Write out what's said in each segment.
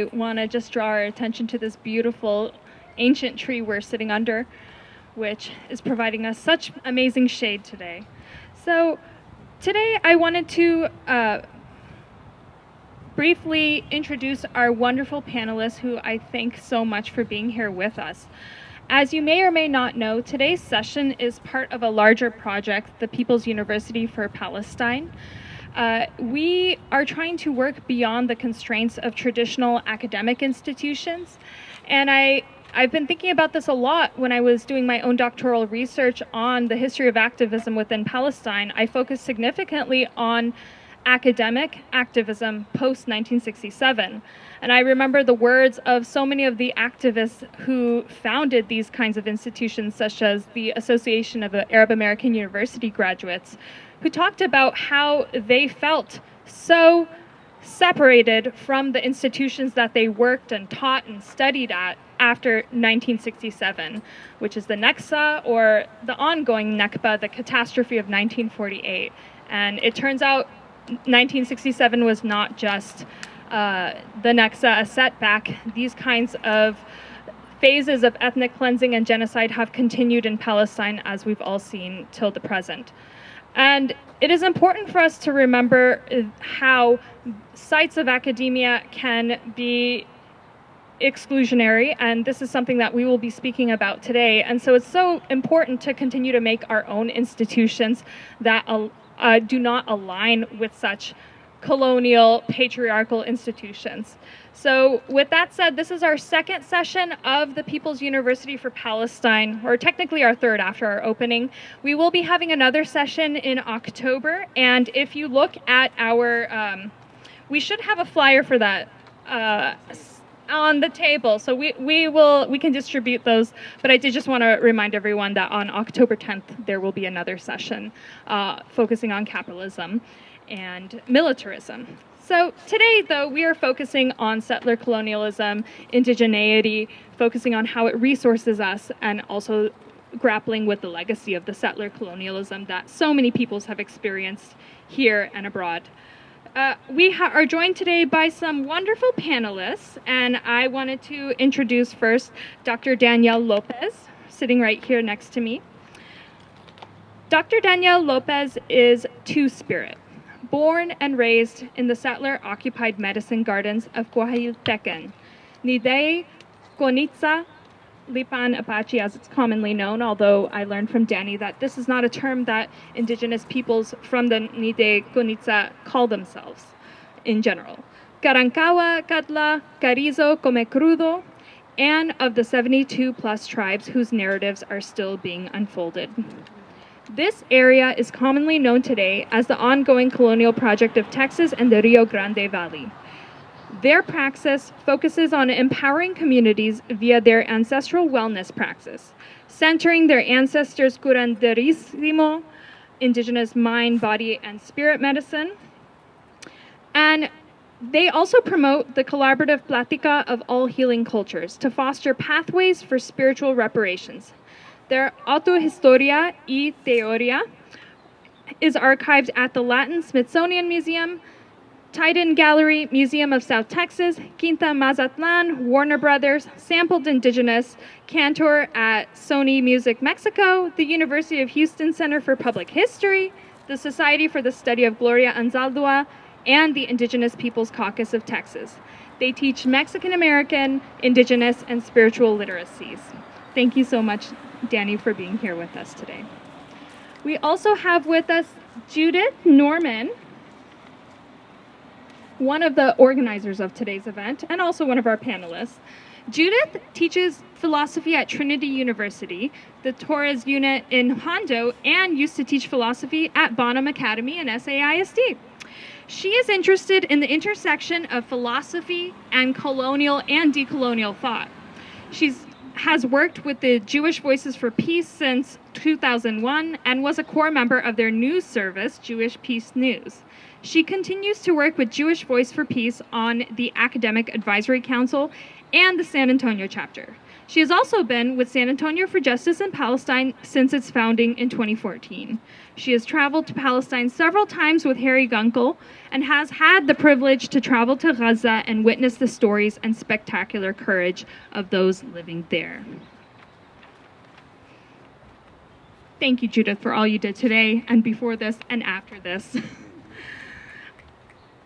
I want to just draw our attention to this beautiful ancient tree we're sitting under, which is providing us such amazing shade today. So today I wanted to briefly introduce our wonderful panelists who I thank so much for being here with us. As you may or may not know, today's session is part of a larger project, the People's University for Palestine. We are trying to work beyond the constraints of traditional academic institutions, and I've been thinking about this a lot when I was doing my own doctoral research on the history of activism within Palestine. I focused significantly on academic activism post-1967. And I remember the words of so many of the activists who founded these kinds of institutions, such as the Association of Arab American University Graduates, who talked about how they felt so separated from the institutions that they worked and taught and studied at after 1967, which is the Nakba, or the ongoing Nakba, the catastrophe of 1948. And it turns out 1967 was not just the Nakba, a setback. These kinds of phases of ethnic cleansing and genocide have continued in Palestine, as we've all seen, till the present. And it is important for us to remember how sites of academia can be exclusionary, and this is something that we will be speaking about today. And so it's so important to continue to make our own institutions that do not align with such colonial, patriarchal institutions. So with that said, this is our second session of the People's University for Palestine, or technically our third after our opening. We will be having another session in October, and if you look at our, we should have a flyer for that on the table, so we can distribute those, but I did just want to remind everyone that on October 10th there will be another session focusing on capitalism and militarism. So today, though, we are focusing on settler colonialism, indigeneity, focusing on how it resources us, and also grappling with the legacy of the settler colonialism that so many peoples have experienced here and abroad. We are joined today by some wonderful panelists, and I wanted to introduce first Dr. Danielle Lopez, sitting right here next to me. Dr. Danielle Lopez is Two-Spirit, born and raised in the settler-occupied medicine gardens of Coahuiltecan, Nidey, Conitza, Lipan Apache, as it's commonly known, although I learned from Danny that this is not a term that indigenous peoples from the Nidey Conitza call themselves in general. Carancawa, Catla, Carrizo, Comecrudo, and of the 72 plus tribes whose narratives are still being unfolded. This area is commonly known today as the ongoing colonial project of Texas and the Rio Grande Valley. Their praxis focuses on empowering communities via their ancestral wellness praxis, centering their ancestors' curanderismo, indigenous mind, body, and spirit medicine. And they also promote the collaborative plática of all healing cultures to foster pathways for spiritual reparations. Their Autohistoria y Teoria is archived at the Latin Smithsonian Museum, Titan Gallery, Museum of South Texas, Quinta Mazatlan, Warner Brothers, Sampled Indigenous, Cantor at Sony Music Mexico, the University of Houston Center for Public History, the Society for the Study of Gloria Anzaldúa, and the Indigenous Peoples Caucus of Texas. They teach Mexican American, Indigenous, and spiritual literacies. Thank you so much, Danny, for being here with us today. We also have with us Judith Norman, one of the organizers of today's event, and also one of our panelists. Judith teaches philosophy at Trinity University, the Torres unit in Hondo, and used to teach philosophy at Bonham Academy and SAISD. She is interested in the intersection of philosophy and colonial and decolonial thought. She has worked with the Jewish Voices for Peace since 2001 and was a core member of their news service, Jewish Peace News. She continues to work with Jewish Voice for Peace on the Academic Advisory Council and the San Antonio chapter. She has also been with San Antonio for Justice in Palestine since its founding in 2014. She has traveled to Palestine several times with Harry Gunkel and has had the privilege to travel to Gaza and witness the stories and spectacular courage of those living there. Thank you, Judith, for all you did today and before this and after this.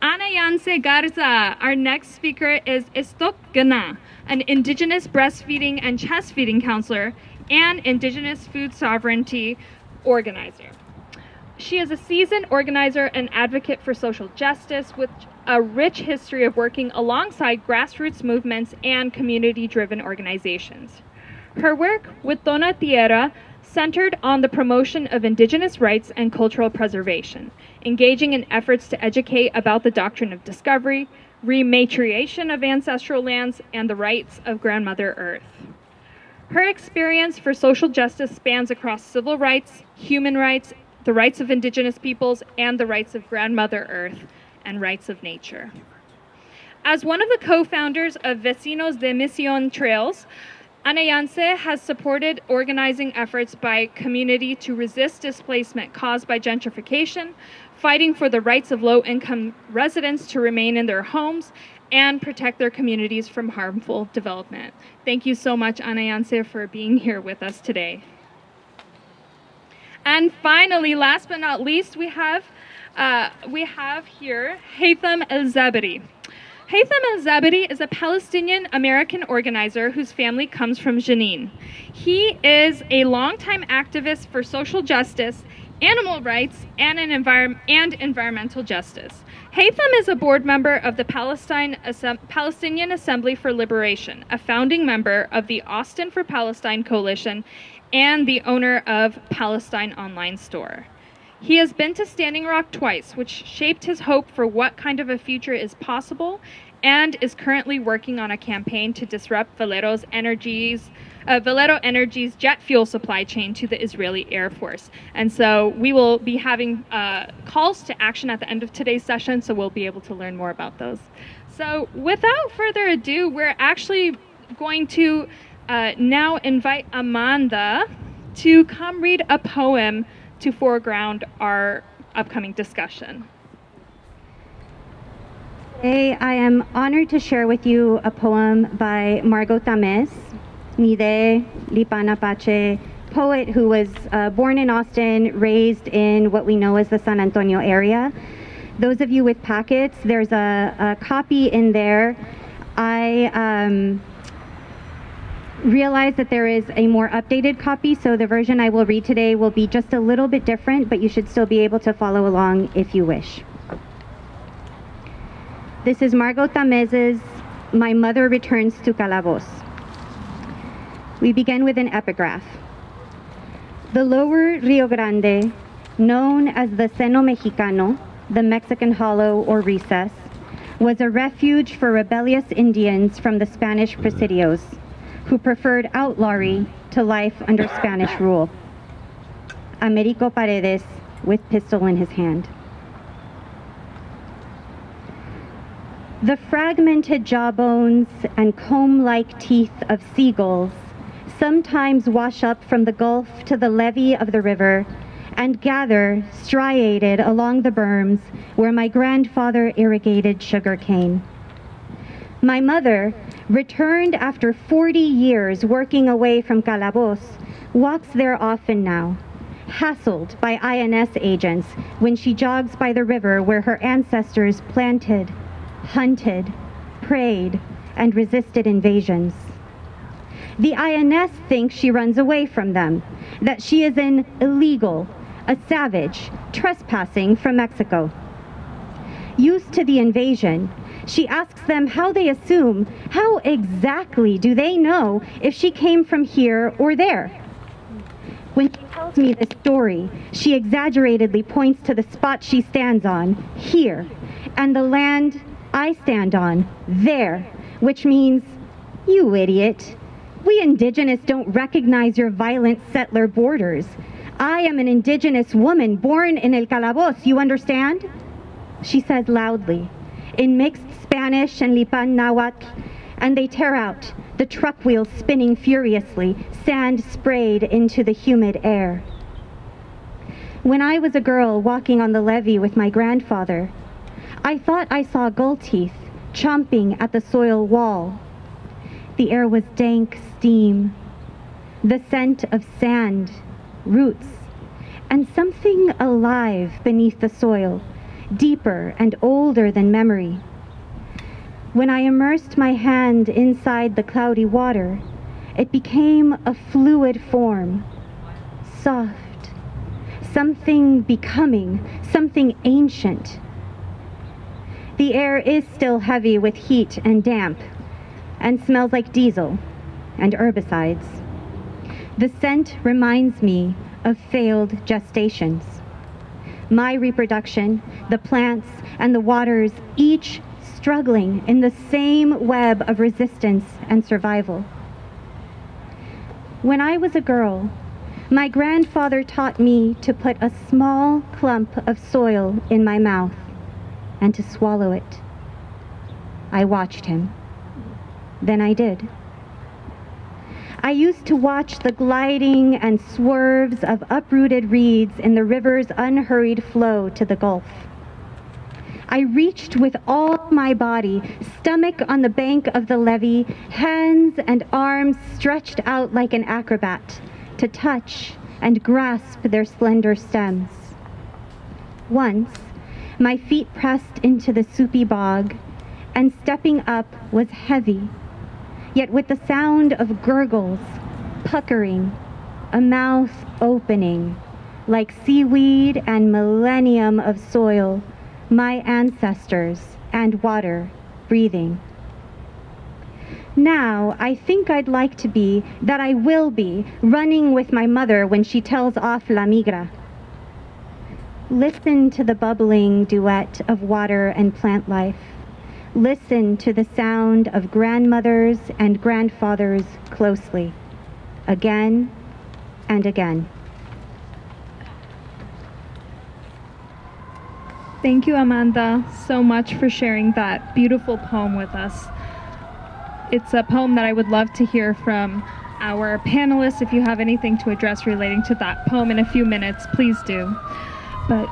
Anayanse Garza, our next speaker, is Istok Gana, an Indigenous breastfeeding and chest feeding counselor and Indigenous food sovereignty organizer. She is a seasoned organizer and advocate for social justice with a rich history of working alongside grassroots movements and community-driven organizations. Her work with Dona Tierra centered on the promotion of Indigenous rights and cultural preservation, engaging in efforts to educate about the doctrine of discovery, rematriation of ancestral lands, and the rights of Grandmother Earth. Her experience for social justice spans across civil rights, human rights, the rights of Indigenous peoples, and the rights of Grandmother Earth and rights of nature. As one of the co-founders of Vecinos de Misión Trails, Anayanse has supported organizing efforts by community to resist displacement caused by gentrification, fighting for the rights of low-income residents to remain in their homes, and protect their communities from harmful development. Thank you so much, Anayanse, for being here with us today. And finally, last but not least, we have here Haithem El-Zabri. Haithem El-Zabri is a Palestinian-American organizer whose family comes from Jenin. He is a longtime activist for social justice, animal rights, and environmental justice. Haithem is a board member of the Palestinian Assembly for Liberation, a founding member of the Austin for Palestine Coalition, and the owner of Palestine Online Store. He has been to Standing Rock twice, which shaped his hope for what kind of a future is possible, and is currently working on a campaign to disrupt Valero Energy's jet fuel supply chain to the Israeli Air Force. And so we will be having calls to action at the end of today's session, so we'll be able to learn more about those. So without further ado, we're actually going to now invite Amanda to come read a poem to foreground our upcoming discussion. Today, I am honored to share with you a poem by Margot Tamés, Nide Lipan Apache, poet who was born in Austin, raised in what we know as the San Antonio area. Those of you with packets, there's a copy in there. I realize that there is a more updated copy, so the version I will read today will be just a little bit different, but you should still be able to follow along if you wish. This is Margot Tamés's My Mother Returns to Calabos. We begin with an epigraph. The lower Rio Grande, known as the Seno Mexicano, the Mexican Hollow or recess, was a refuge for rebellious Indians from the Spanish presidios, who preferred outlawry to life under Spanish rule. Americo Paredes, with pistol in his hand. The fragmented jawbones and comb-like teeth of seagulls sometimes wash up from the Gulf to the levee of the river and gather striated along the berms where my grandfather irrigated sugarcane. My mother, returned after 40 years working away from Calabos, walks there often now, hassled by INS agents when she jogs by the river where her ancestors planted, hunted, prayed, and resisted invasions. The INS thinks she runs away from them, that she is an illegal, a savage, trespassing from Mexico. Used to the invasion, she asks them how they assume, how exactly do they know if she came from here or there? When she tells me this story, she exaggeratedly points to the spot she stands on, here, and the land I stand on, there, which means, you idiot, we Indigenous don't recognize your violent settler borders. I am an Indigenous woman born in El Calabos, you understand? She says loudly, in mixed Spanish and Lipan Nahuatl, and they tear out, the truck wheels spinning furiously, sand sprayed into the humid air. When I was a girl walking on the levee with my grandfather, I thought I saw gull teeth chomping at the soil wall. The air was dank steam, the scent of sand, roots, and something alive beneath the soil, deeper and older than memory. When I immersed my hand inside the cloudy water, it became a fluid form, soft, something becoming, something ancient. The air is still heavy with heat and damp, and smells like diesel and herbicides. The scent reminds me of failed gestations. My reproduction, the plants, and the waters, each struggling in the same web of resistance and survival. When I was a girl, my grandfather taught me to put a small clump of soil in my mouth and to swallow it. I watched him. Then I did. I used to watch the gliding and swerves of uprooted reeds in the river's unhurried flow to the Gulf. I reached with all my body, stomach on the bank of the levee, hands and arms stretched out like an acrobat, to touch and grasp their slender stems. Once, my feet pressed into the soupy bog, and stepping up was heavy, yet with the sound of gurgles, puckering, a mouth opening, like seaweed and millennium of soil, my ancestors and water breathing. Now, I think I'd like to be, that I will be, running with my mother when she tells off La Migra. Listen to the bubbling duet of water and plant life. Listen to the sound of grandmothers and grandfathers closely, again and again. Thank you, Amanda, so much for sharing that beautiful poem with us. It's a poem that I would love to hear from our panelists. If you have anything to address relating to that poem in a few minutes, please do. But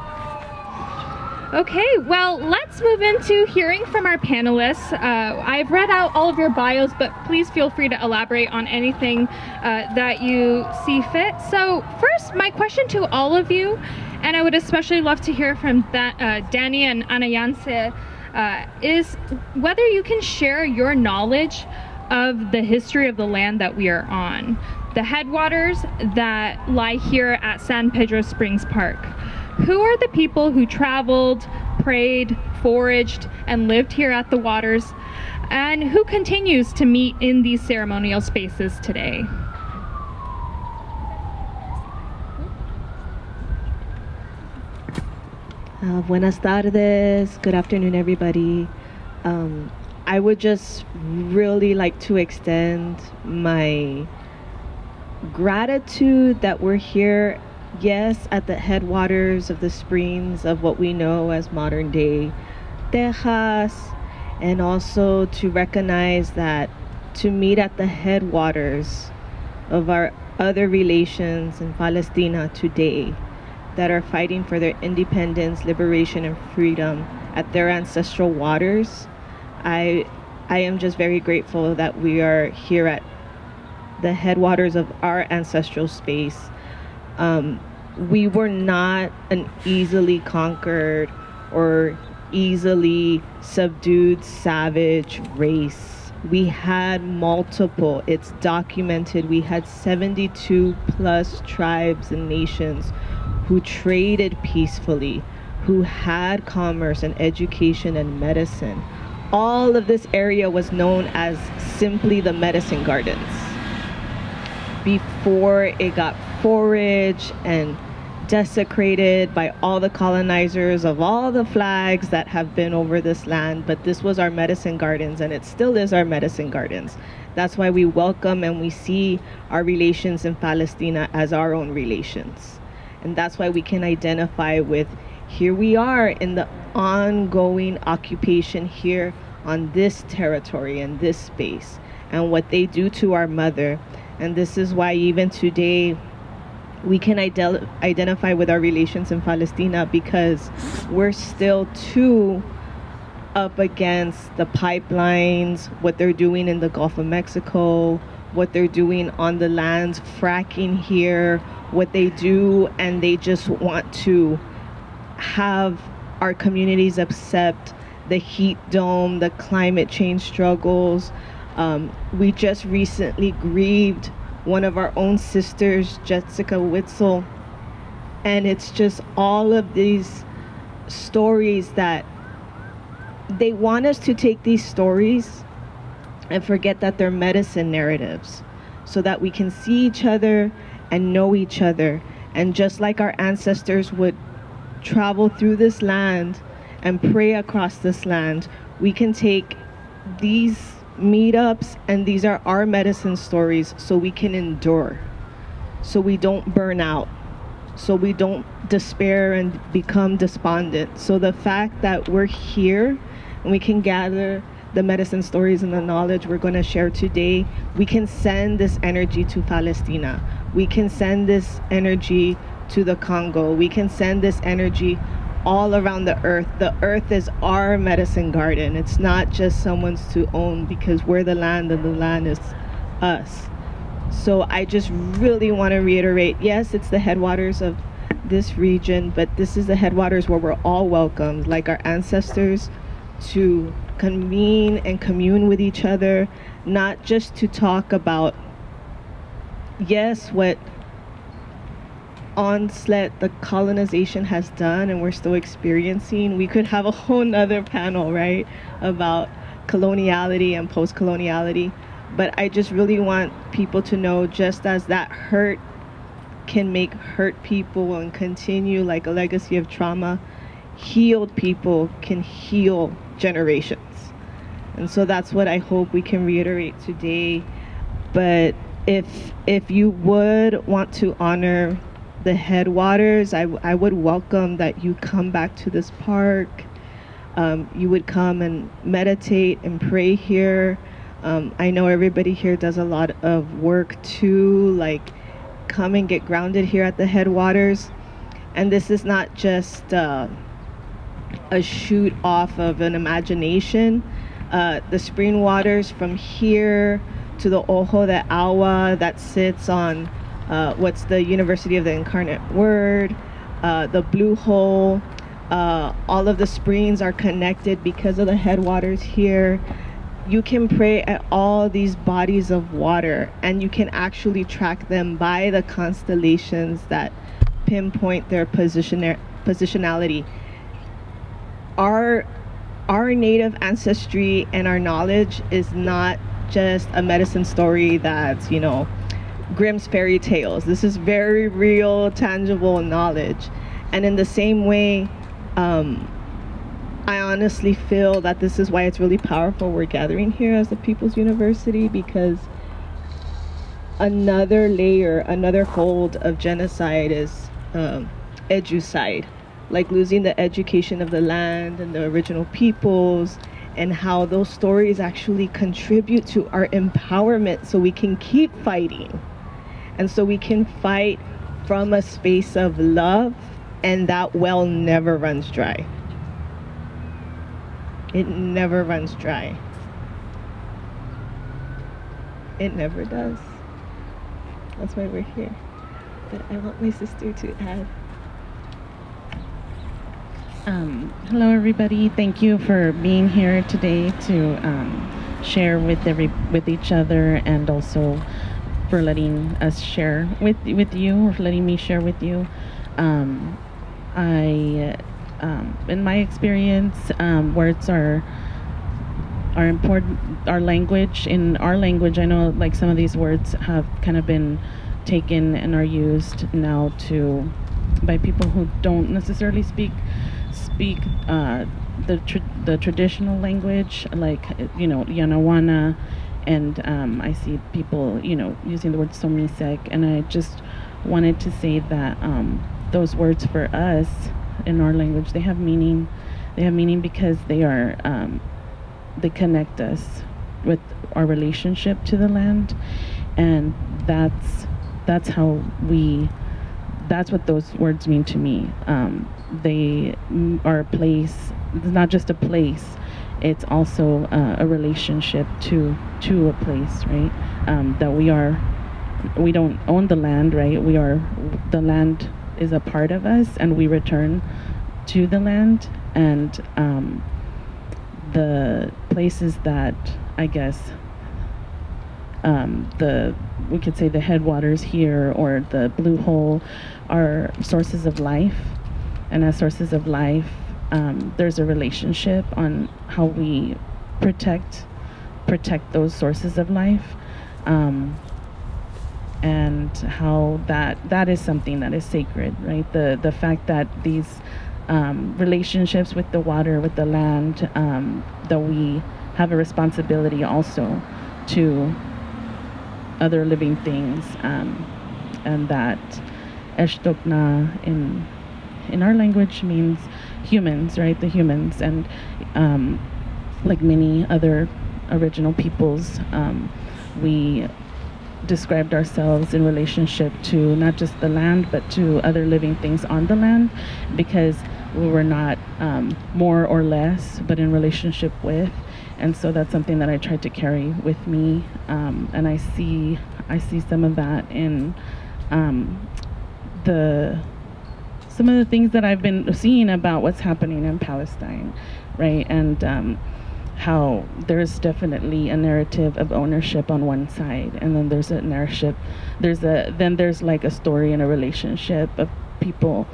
okay, well, let's move into hearing from our panelists. I've read out all of your bios, but please feel free to elaborate on anything that you see fit. So first, my question to all of you, and I would especially love to hear from Danny and Anayanse, is whether you can share your knowledge of the history of the land that we are on, the headwaters that lie here at San Pedro Springs Park. Who are the people who traveled, prayed, foraged, and lived here at the waters, and who continues to meet in these ceremonial spaces today? Buenas tardes. Good afternoon, everybody. I would just really like to extend my gratitude that we're here, yes, at the headwaters of the springs of what we know as modern day Texas, and also to recognize that to meet at the headwaters of our other relations in Palestine today that are fighting for their independence, liberation, and freedom at their ancestral waters. I am just very grateful that we are here at the headwaters of our ancestral space. We were not an easily conquered or easily subdued savage race. We had multiple, it's documented, we had 72 plus tribes and nations who traded peacefully, who had commerce and education and medicine. All of this area was known as simply the medicine gardens before it got foraged and desecrated by all the colonizers of all the flags that have been over this land. But this was our medicine gardens, and it still is our medicine gardens. That's why we welcome and we see our relations in Palestine as our own relations. And that's why we can identify with, here we are in the ongoing occupation here on this territory and this space, and what they do to our mother. And this is why even today we can identify with our relations in Palestine, because we're still too up against the pipelines, what they're doing in the Gulf of Mexico, what they're doing on the lands, fracking here, what they do, and they just want to have our communities accept the heat dome, the climate change struggles. We just recently grieved one of our own sisters, Jessica Witzel, and it's just all of these stories that they want us to take these stories and forget that they're medicine narratives, so that we can see each other and know each other. And just like our ancestors would travel through this land and pray across this land, we can take these meetups, and these are our medicine stories, so we can endure, so we don't burn out, so we don't despair and become despondent. So the fact that we're here and we can gather the medicine stories and the knowledge we're going to share today, we can send this energy to Palestine. We can send this energy to the Congo. We can send this energy all around the earth. The earth is our medicine garden. It's not just someone's to own, because we're the land and the land is us. So I just really want to reiterate, yes, it's the headwaters of this region, but this is the headwaters where we're all welcomed, like our ancestors, to convene and commune with each other, not just to talk about, yes, what onslaught the colonization has done and we're still experiencing. We could have a whole nother panel, right, about coloniality and post-coloniality. But I just really want people to know, just as that hurt can make hurt people and continue like a legacy of trauma, healed people can heal generations. And so that's what I hope we can reiterate today. But if you would want to honor the headwaters, I would welcome that you come back to this park. You would come and meditate and pray here. I know everybody here does a lot of work too, like come and get grounded here at the headwaters. And this is not just a shoot off of an imagination. The spring waters from here to the Ojo de Agua that sits on what's the University of the Incarnate Word, the Blue Hole, all of the springs are connected because of the headwaters here. You can pray at all these bodies of water, and you can actually track them by the constellations that pinpoint their positionality. Our native ancestry and our knowledge is not just a medicine story that's, Grimm's fairy tales. This is very real, tangible knowledge. And in the same way, I honestly feel that this is why it's really powerful we're gathering here as the People's University, because another layer, another fold of genocide is educide, like losing the education of the land and the original peoples, and how those stories actually contribute to our empowerment so we can keep fighting. And so we can fight from a space of love, and that well never runs dry. It never runs dry. It never does. That's why we're here. But I want my sister to add. Hello, everybody. Thank you for being here today to share with each other, and also for letting us share with you, or for letting me share with you. In my experience, words are important. Our language, in our language, I know like some of these words have kind of been taken and are used now by people who don't necessarily speak the traditional language, like Yanawana, and I see people using the word somisek, and I just wanted to say that those words for us in our language, they have meaning because they are they connect us with our relationship to the land, and that's how we. That's what those words mean to me. They are a place. It's not just a place. It's also a relationship to a place, right? That we don't own the land, right? The land is a part of us, and we return to the land. And the places that, I guess, we could say the headwaters here or the blue hole are sources of life, and as sources of life, there's a relationship on how we protect those sources of life, and how that is something that is sacred, right? The fact that these relationships with the water, with the land, that we have a responsibility also to other living things, and that Eshtokna in our language means humans, right? The humans, and like many other original peoples, we described ourselves in relationship to not just the land, but to other living things on the land, because we were not more or less, but in relationship with. And so that's something that I tried to carry with me, and I see some of that in some of the things that I've been seeing about what's happening in Palestine, right? And how there's definitely a narrative of ownership on one side, and then there's a narrative, there's like a story and a relationship of people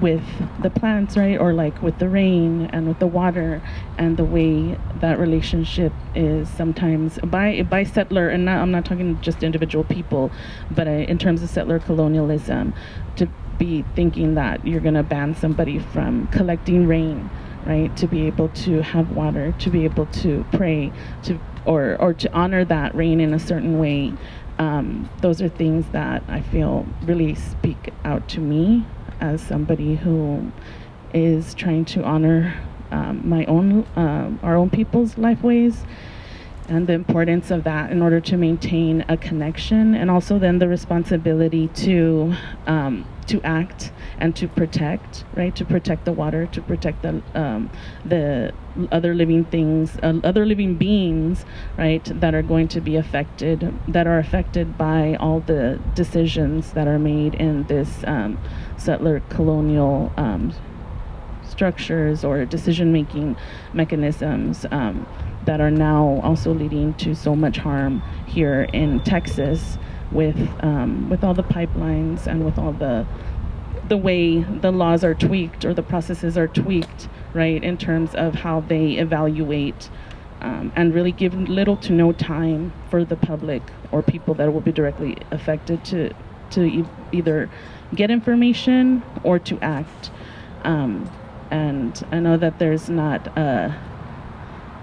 with the plants, right? Or like with the rain and with the water, and the way that relationship is sometimes by settler, and I'm not talking just individual people, but in terms of settler colonialism, to be thinking that you're going to ban somebody from collecting rain, right? To be able to have water, to be able to pray, or to honor that rain in a certain way. Those are things that I feel really speak out to me as somebody who is trying to honor our own people's lifeways, and the importance of that in order to maintain a connection, and also then the responsibility to act and to protect, right? To protect the water, to protect the other living things, other living beings, right? That are going to be affected, that are affected by all the decisions that are made in this settler colonial structures or decision-making mechanisms, that are now also leading to so much harm here in Texas, with all the pipelines and with all the way the laws are tweaked or the processes are tweaked, right, in terms of how they evaluate and really give little to no time for the public or people that will be directly affected to either get information or to act. And I know that there's not a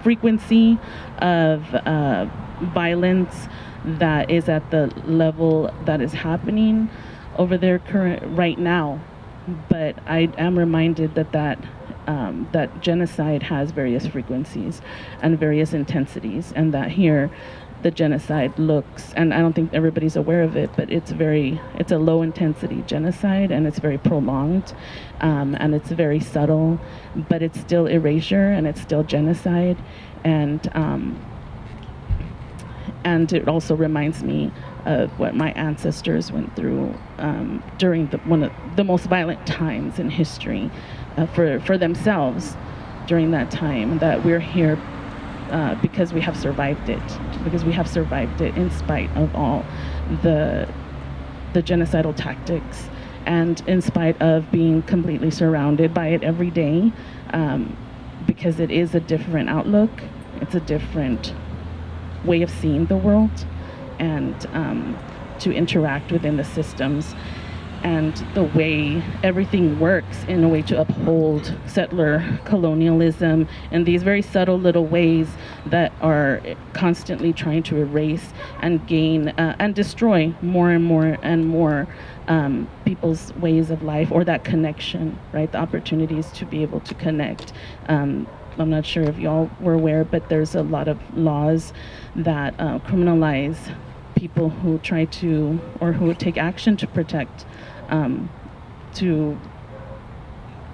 frequency of violence that is at the level that is happening over there right now, but I am reminded that genocide has various frequencies and various intensities, and that here the genocide looks, and I don't think everybody's aware of it, but it's a low intensity genocide, and it's very prolonged, and it's very subtle, but it's still erasure and it's still genocide, and it also reminds me of what my ancestors went through during one of the most violent times in history for themselves during that time, that we're here because we have survived it, in spite of all the genocidal tactics, and in spite of being completely surrounded by it every day, because it is a different outlook, it's a different way of seeing the world, and to interact within the systems, and the way everything works in a way to uphold settler colonialism in these very subtle little ways that are constantly trying to erase and gain and destroy more and more and more people's ways of life, or that connection, right? The opportunities to be able to connect. I'm not sure if y'all were aware, but there's a lot of laws that criminalize people who try to, or who take action to protect, to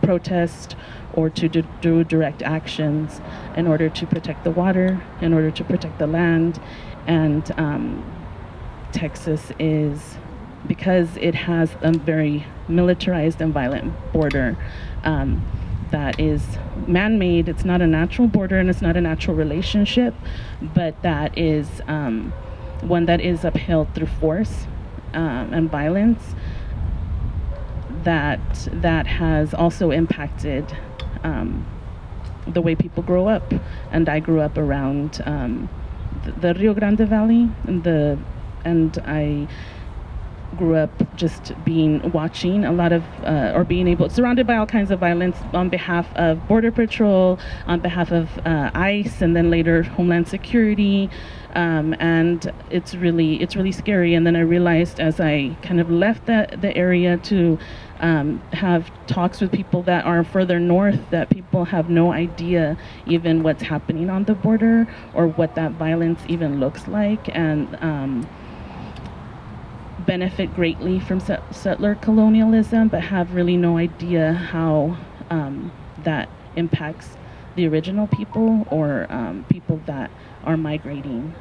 protest or to do direct actions in order to protect the water, in order to protect the land. And Texas is, because it has a very militarized and violent border, that is man-made. It's not a natural border and it's not a natural relationship, but that is one that is upheld through force and violence, that has also impacted the way people grow up. And I grew up around the Rio Grande Valley, and I grew up just watching a lot of, or being surrounded by all kinds of violence on behalf of Border Patrol, on behalf of ICE, and then later Homeland Security. And it's really scary. And then I realized, as I kind of left the area to have talks with people that are further north, that people have no idea even what's happening on the border or what that violence even looks like, and benefit greatly from settler colonialism, but have really no idea how that impacts the original people, or people that are migrating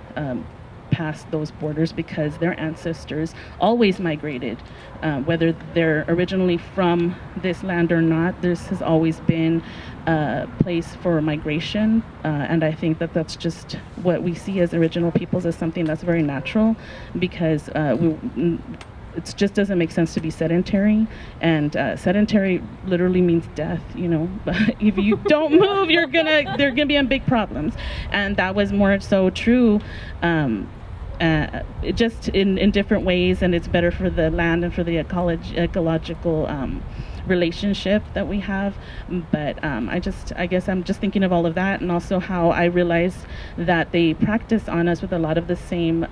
past those borders, because their ancestors always migrated, whether they're originally from this land or not. This has always been a place for migration, and I think that that's just what we see as original peoples, as something that's very natural, because it just doesn't make sense to be sedentary, and sedentary literally means death, but if you don't move, they're gonna be in big problems. And that was more so true, just in different ways, and it's better for the land and for the ecological relationship that we have. But I guess I'm just thinking of all of that, and also how I realized that they practice on us with a lot of the same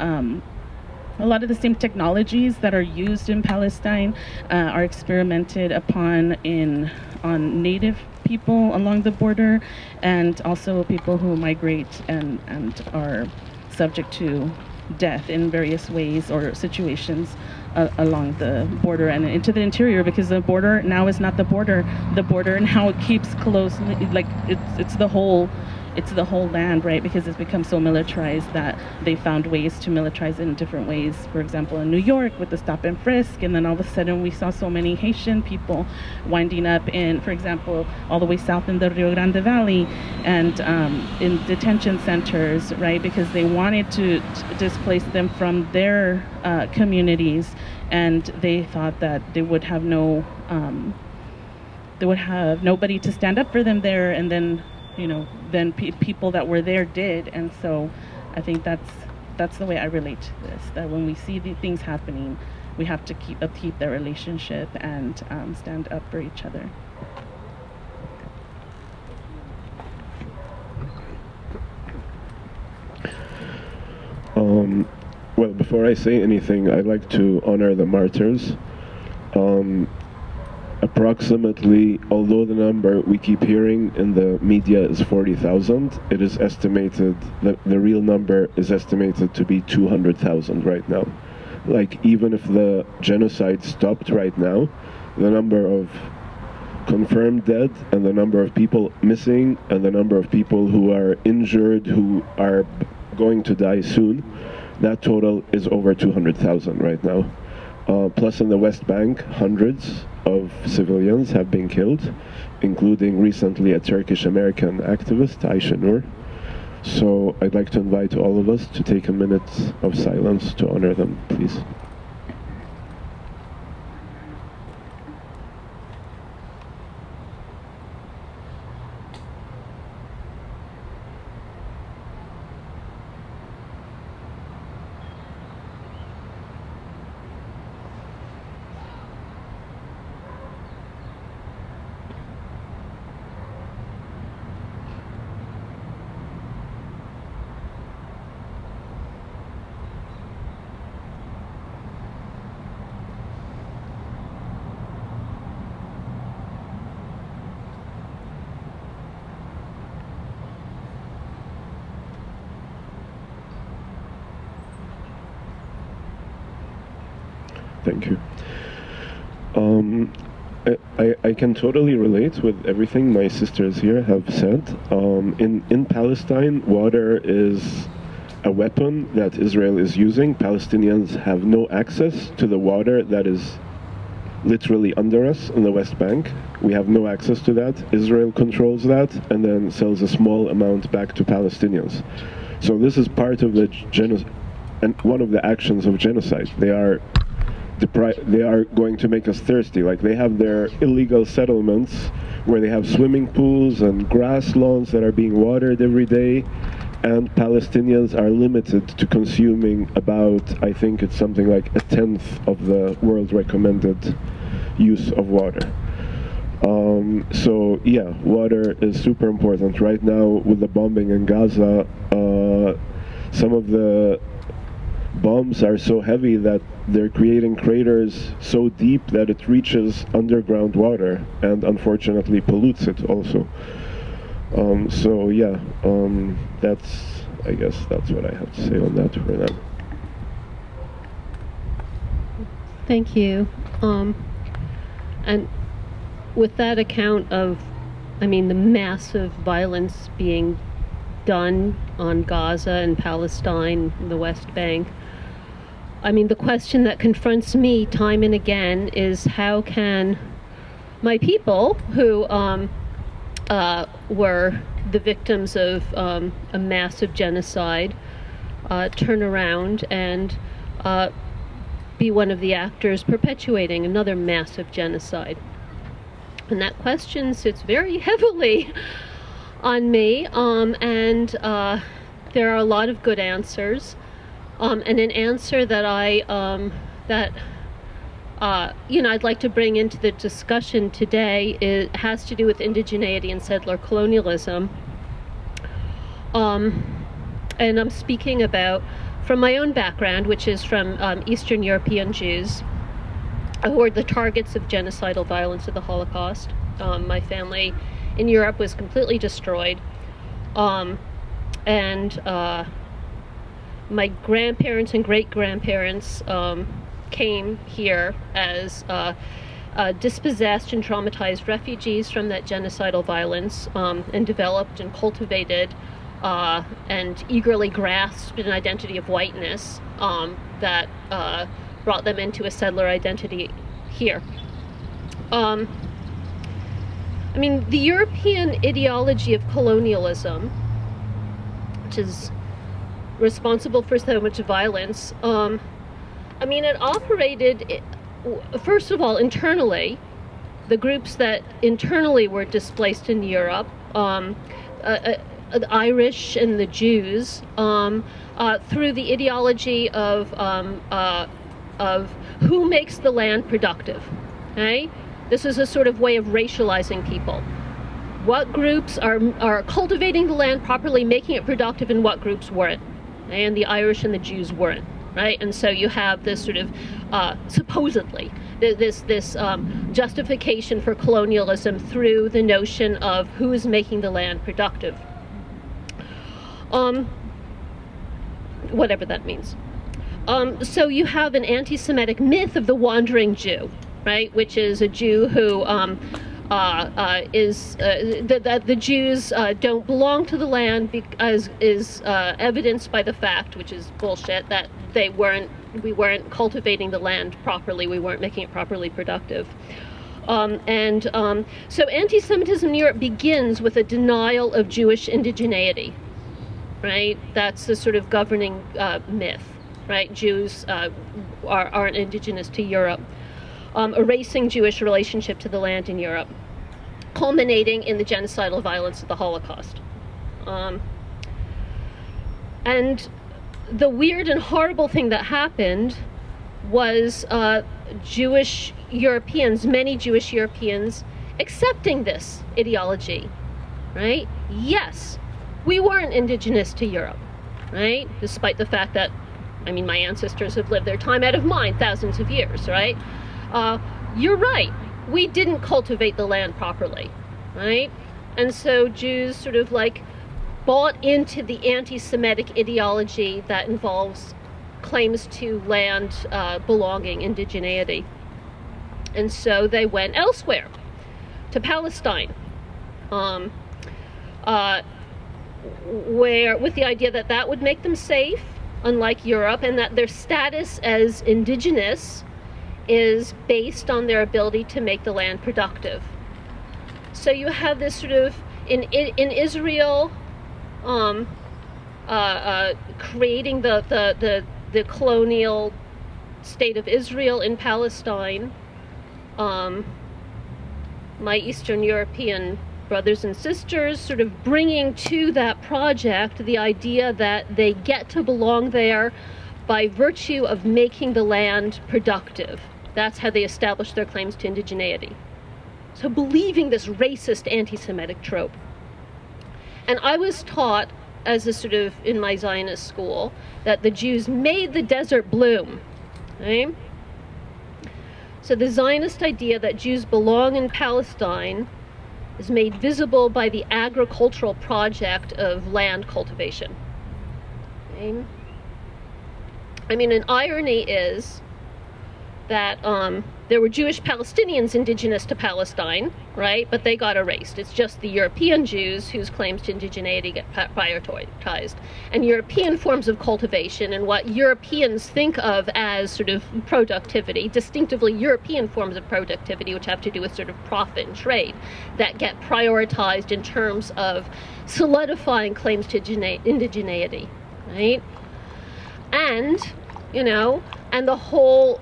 technologies that are used in Palestine, are experimented upon on native people along the border, and also people who migrate and are subject to death in various ways or situations along the border and into the interior, because the border now is not the border now it keeps closely, like it's the whole land, right? Because it's become so militarized that they found ways to militarize it in different ways. For example, in New York with the stop and frisk, and then all of a sudden we saw so many Haitian people winding up in, for example, all the way south in the Rio Grande Valley, and in detention centers, right? Because they wanted to displace them from their communities, and they thought that they would have nobody to stand up for them there, and then people that were there did. And so I think that's the way I relate to this, that when we see the things happening, we have to keep that relationship and stand up for each other. Well, before I say anything, I'd like to honor the martyrs. Approximately, although the number we keep hearing in the media is 40,000, it is estimated that the real number is estimated to be 200,000 right now. Like, even if the genocide stopped right now, the number of confirmed dead and the number of people missing and the number of people who are injured, who are going to die soon, that total is over 200,000 right now. Plus in the West Bank, hundreds of civilians have been killed, including recently a Turkish-American activist, Ayşe Nur. So I'd like to invite all of us to take a minute of silence to honor them, please. Thank you. I can totally relate with everything my sisters here have said. In Palestine, water is a weapon that Israel is using. Palestinians have no access to the water that is literally under us in the West Bank. We have no access to that. Israel controls that and then sells a small amount back to Palestinians. So this is part of the genocide, and one of the actions of genocide. They are going to make us thirsty. Like, they have their illegal settlements where they have swimming pools and grass lawns that are being watered every day, and Palestinians are limited to consuming about, I think it's something like 1/10 of the world recommended use of water. So yeah, water is super important. Right now with the bombing in Gaza, some of the bombs are so heavy that they're creating craters so deep that it reaches underground water and unfortunately pollutes it also. So yeah, I guess that's what I have to say on that for now. Thank you. And with that account of, the massive violence being done on Gaza and Palestine, the West Bank, the question that confronts me time and again is, how can my people who were the victims of a massive genocide turn around and be one of the actors perpetuating another massive genocide? And that question sits very heavily on me, and there are a lot of good answers. And an answer that I'd like to bring into the discussion today has to do with indigeneity and settler colonialism. And I'm speaking about from my own background, which is from Eastern European Jews who were the targets of genocidal violence of the Holocaust. My family in Europe was completely destroyed. And my grandparents and great-grandparents came here as dispossessed and traumatized refugees from that genocidal violence, and developed and cultivated and eagerly grasped an identity of whiteness that brought them into a settler identity here. The European ideology of colonialism, which is responsible for so much violence, it operated, first of all, internally. The groups that internally were displaced in Europe, the Irish and the Jews, through the ideology of who makes the land productive. Okay? This is a sort of way of racializing people. What groups are cultivating the land properly, making it productive, and what groups weren't. And the Irish and the Jews weren't, right? And so you have this sort of, supposedly, this justification for colonialism through the notion of who is making the land productive. Whatever that means. So you have an anti-Semitic myth of the wandering Jew, right? Which is a Jew who the Jews don't belong to the land, as is evidenced by the fact, which is bullshit, that we weren't cultivating the land properly, we weren't making it properly productive. So anti-Semitism in Europe begins with a denial of Jewish indigeneity, right? That's the sort of governing myth, right? Jews aren't indigenous to Europe. Erasing Jewish relationship to the land in Europe, culminating in the genocidal violence of the Holocaust. And the weird and horrible thing that happened was Jewish Europeans, many Jewish Europeans, accepting this ideology, right? Yes, we weren't indigenous to Europe, right? Despite the fact that, my ancestors have lived their time out of mind thousands of years, right? You're right, we didn't cultivate the land properly, right? And so Jews sort of bought into the anti-Semitic ideology that involves claims to land belonging, indigeneity. And so they went elsewhere, to Palestine, where, with the idea that that would make them safe, unlike Europe, and that their status as indigenous is based on their ability to make the land productive. So you have this sort of, in Israel, creating the colonial state of Israel in Palestine. My Eastern European brothers and sisters sort of bringing to that project the idea that they get to belong there by virtue of making the land productive. That's how they establish their claims to indigeneity. So believing this racist anti-Semitic trope. And I was taught, as a sort of, in my Zionist school, that the Jews made the desert bloom, right? So the Zionist idea that Jews belong in Palestine is made visible by the agricultural project of land cultivation. Okay? I mean, an irony is that there were Jewish Palestinians indigenous to Palestine, right? But they got erased. It's just the European Jews whose claims to indigeneity get prioritized. And European forms of cultivation and what Europeans think of as sort of productivity, distinctively European forms of productivity, which have to do with sort of profit and trade, that get prioritized in terms of solidifying claims to indigeneity, right? And, you know, and the whole,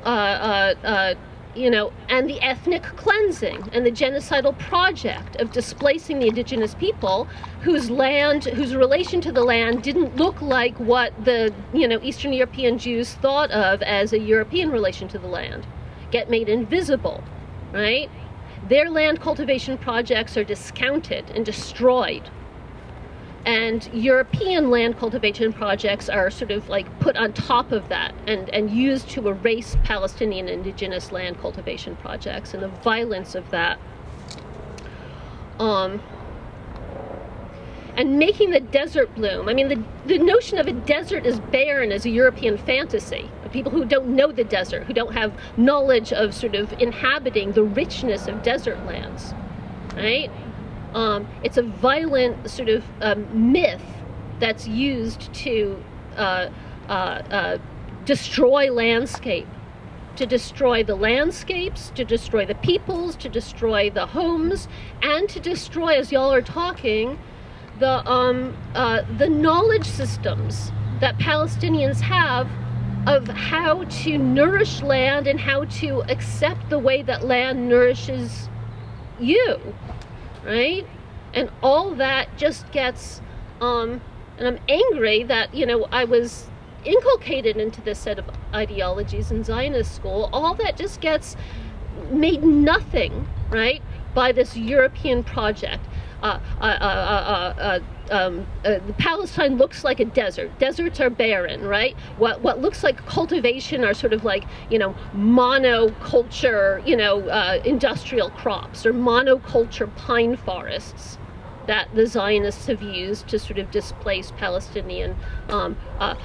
you know, and the ethnic cleansing and the genocidal project of displacing the indigenous people whose land, whose relation to the land didn't look like what the, you know, Eastern European Jews thought of as a European relation to the land, get made invisible, right? Their land cultivation projects are discounted and destroyed. And European land cultivation projects are sort of like put on top of that and used to erase Palestinian indigenous land cultivation projects and the violence of that. And making the desert bloom. I mean, the notion of a desert is barren as a European fantasy. People who don't know the desert, who don't have knowledge of sort of inhabiting the richness of desert lands, right? It's a violent sort of myth that's used to destroy landscape, to destroy the landscapes, to destroy the peoples, to destroy the homes, and to destroy, as y'all are talking, the knowledge systems that Palestinians have of how to nourish land and how to accept the way that land nourishes you. Right? And all that just gets, and I'm angry that, you know, I was inculcated into this set of ideologies in Zionist school. All that just gets made nothing, right, by this European project. Palestine looks like a desert. Deserts are barren, right? What looks like cultivation are sort of like, you know, monoculture, you know, industrial crops or monoculture pine forests that the Zionists have used to sort of displace Palestinian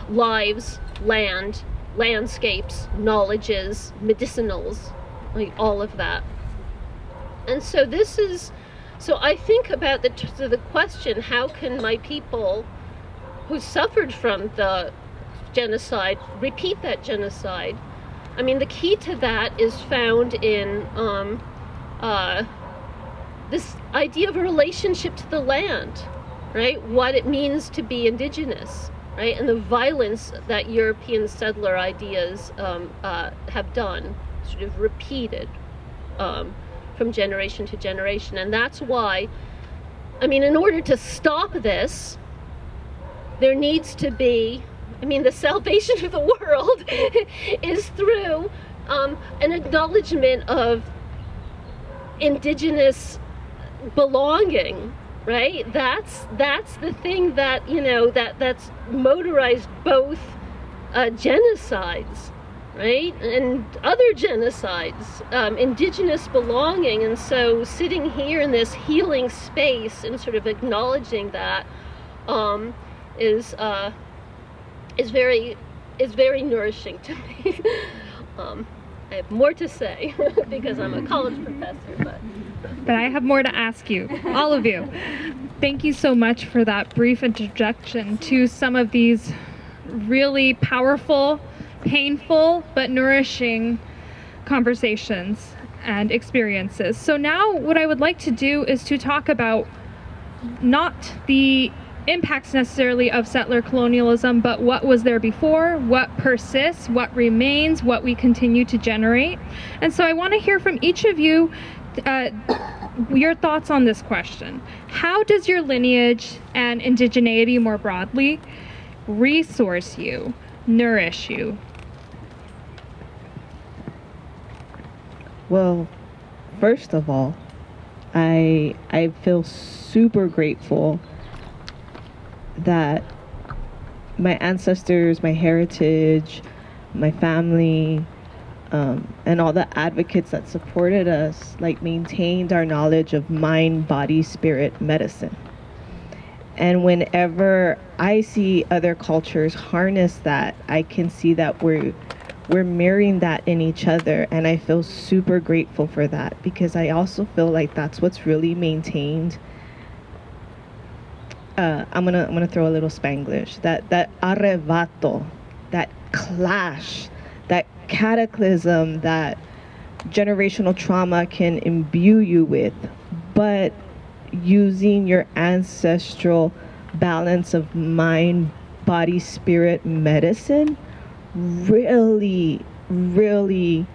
lives, land, landscapes, knowledges, medicinals, like all of that. And so this is, so I think about the question, how can my people who suffered from the genocide repeat that genocide? I mean, the key to that is found in this idea of a relationship to the land, right? What it means to be indigenous, right? And the violence that European settler ideas have done, sort of repeated from generation to generation. And that's why, I mean, in order to stop this, there needs to be, I mean, the salvation of the world is through an acknowledgement of indigenous belonging, right? That's the thing that, you know, that's motorized both genocides, right, and other genocides, indigenous belonging. And so sitting here in this healing space and sort of acknowledging that is very is very nourishing to me. I have more to say because I'm a college professor, but I have more to ask you, all of you. Thank you so much for that brief introduction to some of these really powerful, painful, but nourishing conversations and experiences. So now what I would like to do is to talk about not the impacts necessarily of settler colonialism, but what was there before, what persists, what remains, what we continue to generate. And so I want to hear from each of you your thoughts on this question. How does your lineage and indigeneity more broadly resource you, nourish you? Well, first of all, I feel super grateful that my ancestors, my heritage, my family, and all the advocates that supported us, like, maintained our knowledge of mind, body, spirit, medicine. And whenever I see other cultures harness that, I can see that we're mirroring that in each other, and I feel super grateful for that, because I also feel like that's what's really maintained. I'm gonna throw a little Spanglish. That arrebato, that clash, that cataclysm that generational trauma can imbue you with, but using your ancestral balance of mind, body, spirit, medicine really, really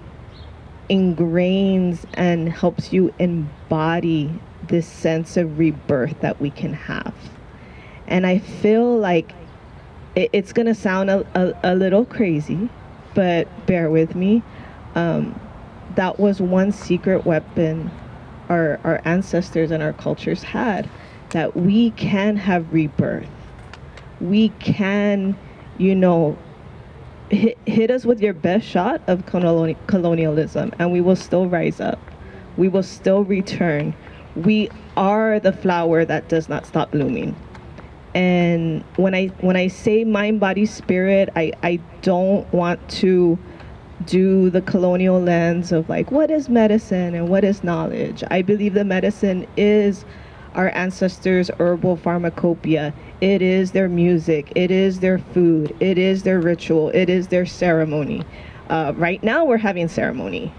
ingrains and helps you embody this sense of rebirth that we can have. And I feel like it's going to sound a little crazy, but bear with me. That was one secret weapon our ancestors and our cultures had, that we can have rebirth. We can, hit us with your best shot of colonialism, and we will still rise up. We will still return. We are the flower that does not stop blooming. And when I say mind, body, spirit, I don't want to do the colonial lens of like, what is medicine and what is knowledge? I believe that medicine is our ancestors' herbal pharmacopoeia. It is their music. It is their food. It is their ritual. It is their ceremony. Right now we're having ceremony.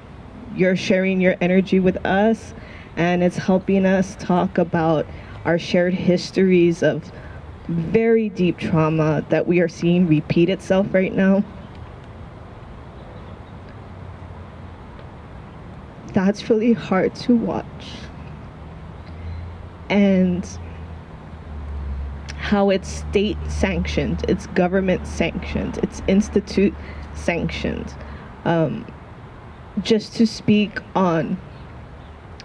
You're sharing your energy with us, and it's helping us talk about our shared histories of very deep trauma that we are seeing repeat itself right now. That's really hard to watch. And how it's state sanctioned, it's government sanctioned, it's institute sanctioned. Just to speak on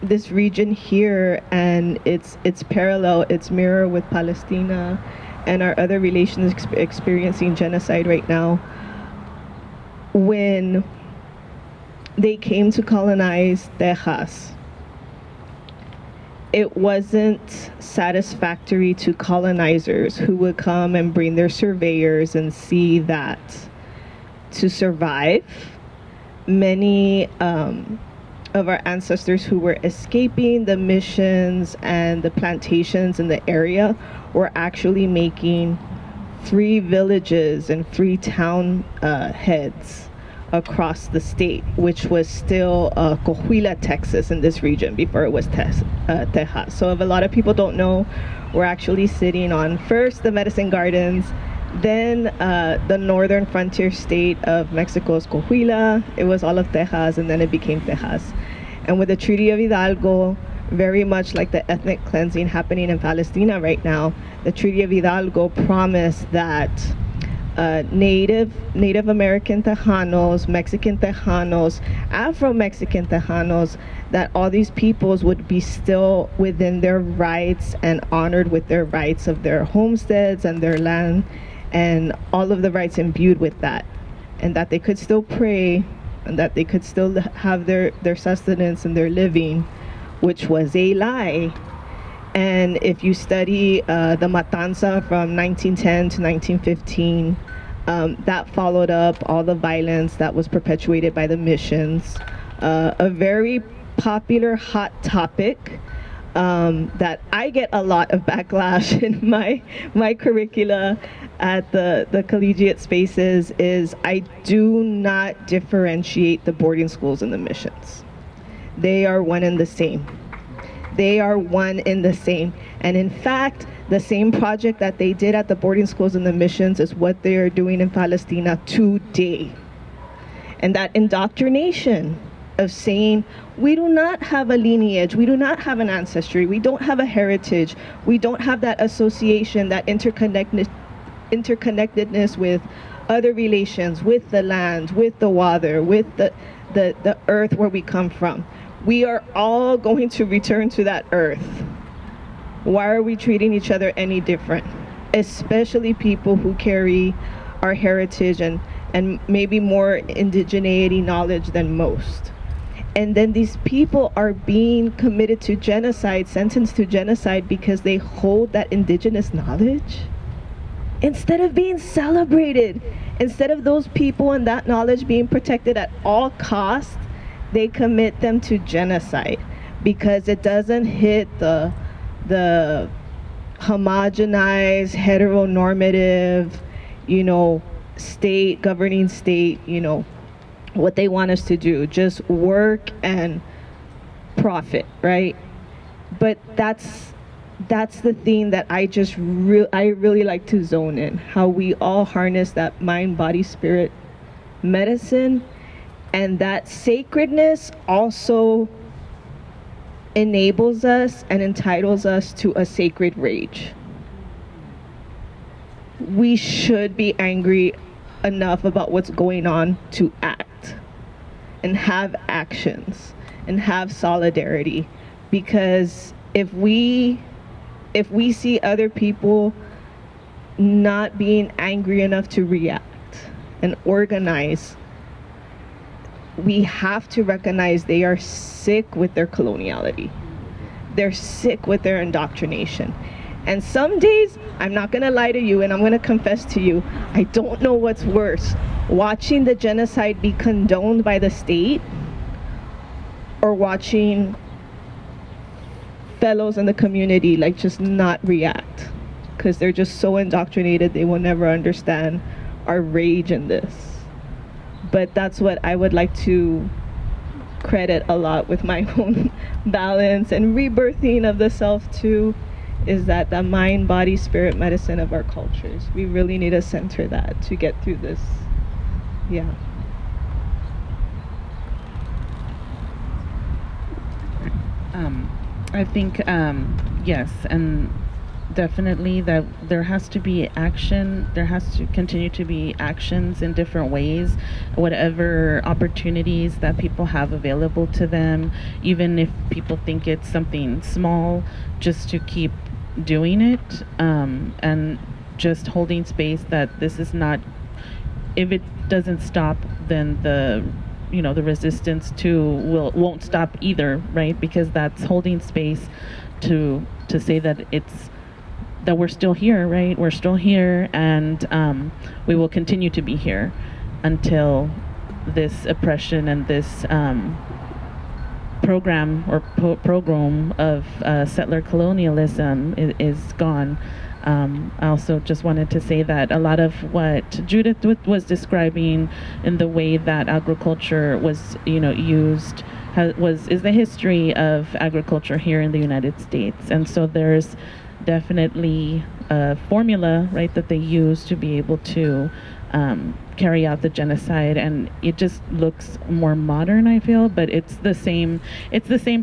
this region here and its parallel, its mirror with Palestine and our other relations experiencing genocide right now. When they came to colonize Texas, it wasn't satisfactory to colonizers who would come and bring their surveyors and see that to survive, many of our ancestors who were escaping the missions and the plantations in the area were actually making free villages and free town heads across the state, which was still Coahuila, Texas, in this region before it was Texas. So if a lot of people don't know, we're actually sitting on first the Medicine Gardens, then the northern frontier state of Mexico's Coahuila. It was all of Texas, and then it became Texas. And with the Treaty of Hidalgo, very much like the ethnic cleansing happening in Palestine right now, the Treaty of Hidalgo promised that Native American Tejanos, Mexican Tejanos, Afro-Mexican Tejanos, that all these peoples would be still within their rights and honored with their rights of their homesteads and their land and all of the rights imbued with that, and that they could still pray and that they could still have their sustenance and their living, which was a lie. And if you study the Matanza from 1910 to 1915, That followed up all the violence that was perpetuated by the missions. A very popular hot topic that I get a lot of backlash in my curricula at the collegiate spaces is I do not differentiate the boarding schools and the missions. They are one and the same. They are one and the same. And in fact, the same project that they did at the boarding schools and the missions is what they are doing in Palestine today. And that indoctrination of saying, we do not have a lineage, we do not have an ancestry, we don't have a heritage, we don't have that association, that interconnectedness with other relations, with the land, with the water, with the earth where we come from. We are all going to return to that earth. Why are we treating each other any different? Especially people who carry our heritage and maybe more indigeneity knowledge than most. And then these people are being committed to genocide, sentenced to genocide because they hold that indigenous knowledge. Instead of being celebrated, instead of those people and that knowledge being protected at all costs, they commit them to genocide because it doesn't hit the homogenized, heteronormative, governing state, what they want us to do, just work and profit, right? But that's the thing that I really like to zone in, how we all harness that mind, body, spirit medicine, and that sacredness also enables us and entitles us to a sacred rage. We should be angry enough about what's going on to act and have actions and have solidarity, because if we see other people not being angry enough to react and organize, we have to recognize they are sick with their coloniality. They're sick with their indoctrination. And some days, I'm not gonna lie to you, and I'm gonna confess to you, I don't know what's worse, watching the genocide be condoned by the state or watching fellows in the community just not react, because they're just so indoctrinated they will never understand our rage in this. But that's what I would like to credit a lot with my own balance and rebirthing of the self too, is that the mind, body, spirit medicine of our cultures. We really need to center that to get through this. Yeah. I think, yes, and definitely that there has to be action. There has to continue to be actions in different ways, whatever opportunities that people have available to them, even if people think it's something small, just to keep doing it, and just holding space that this is not, if it doesn't stop, then the resistance won't stop either, right? Because that's holding space to say that that we're still here, right? We're still here, and we will continue to be here until this oppression and this program or program of settler colonialism is gone. I also just wanted to say that a lot of what Judith was describing in the way that agriculture was, used, is the history of agriculture here in the United States. And so there's definitely a formula, right, that they use to be able to carry out the genocide, and it just looks more modern, I feel, but it's the same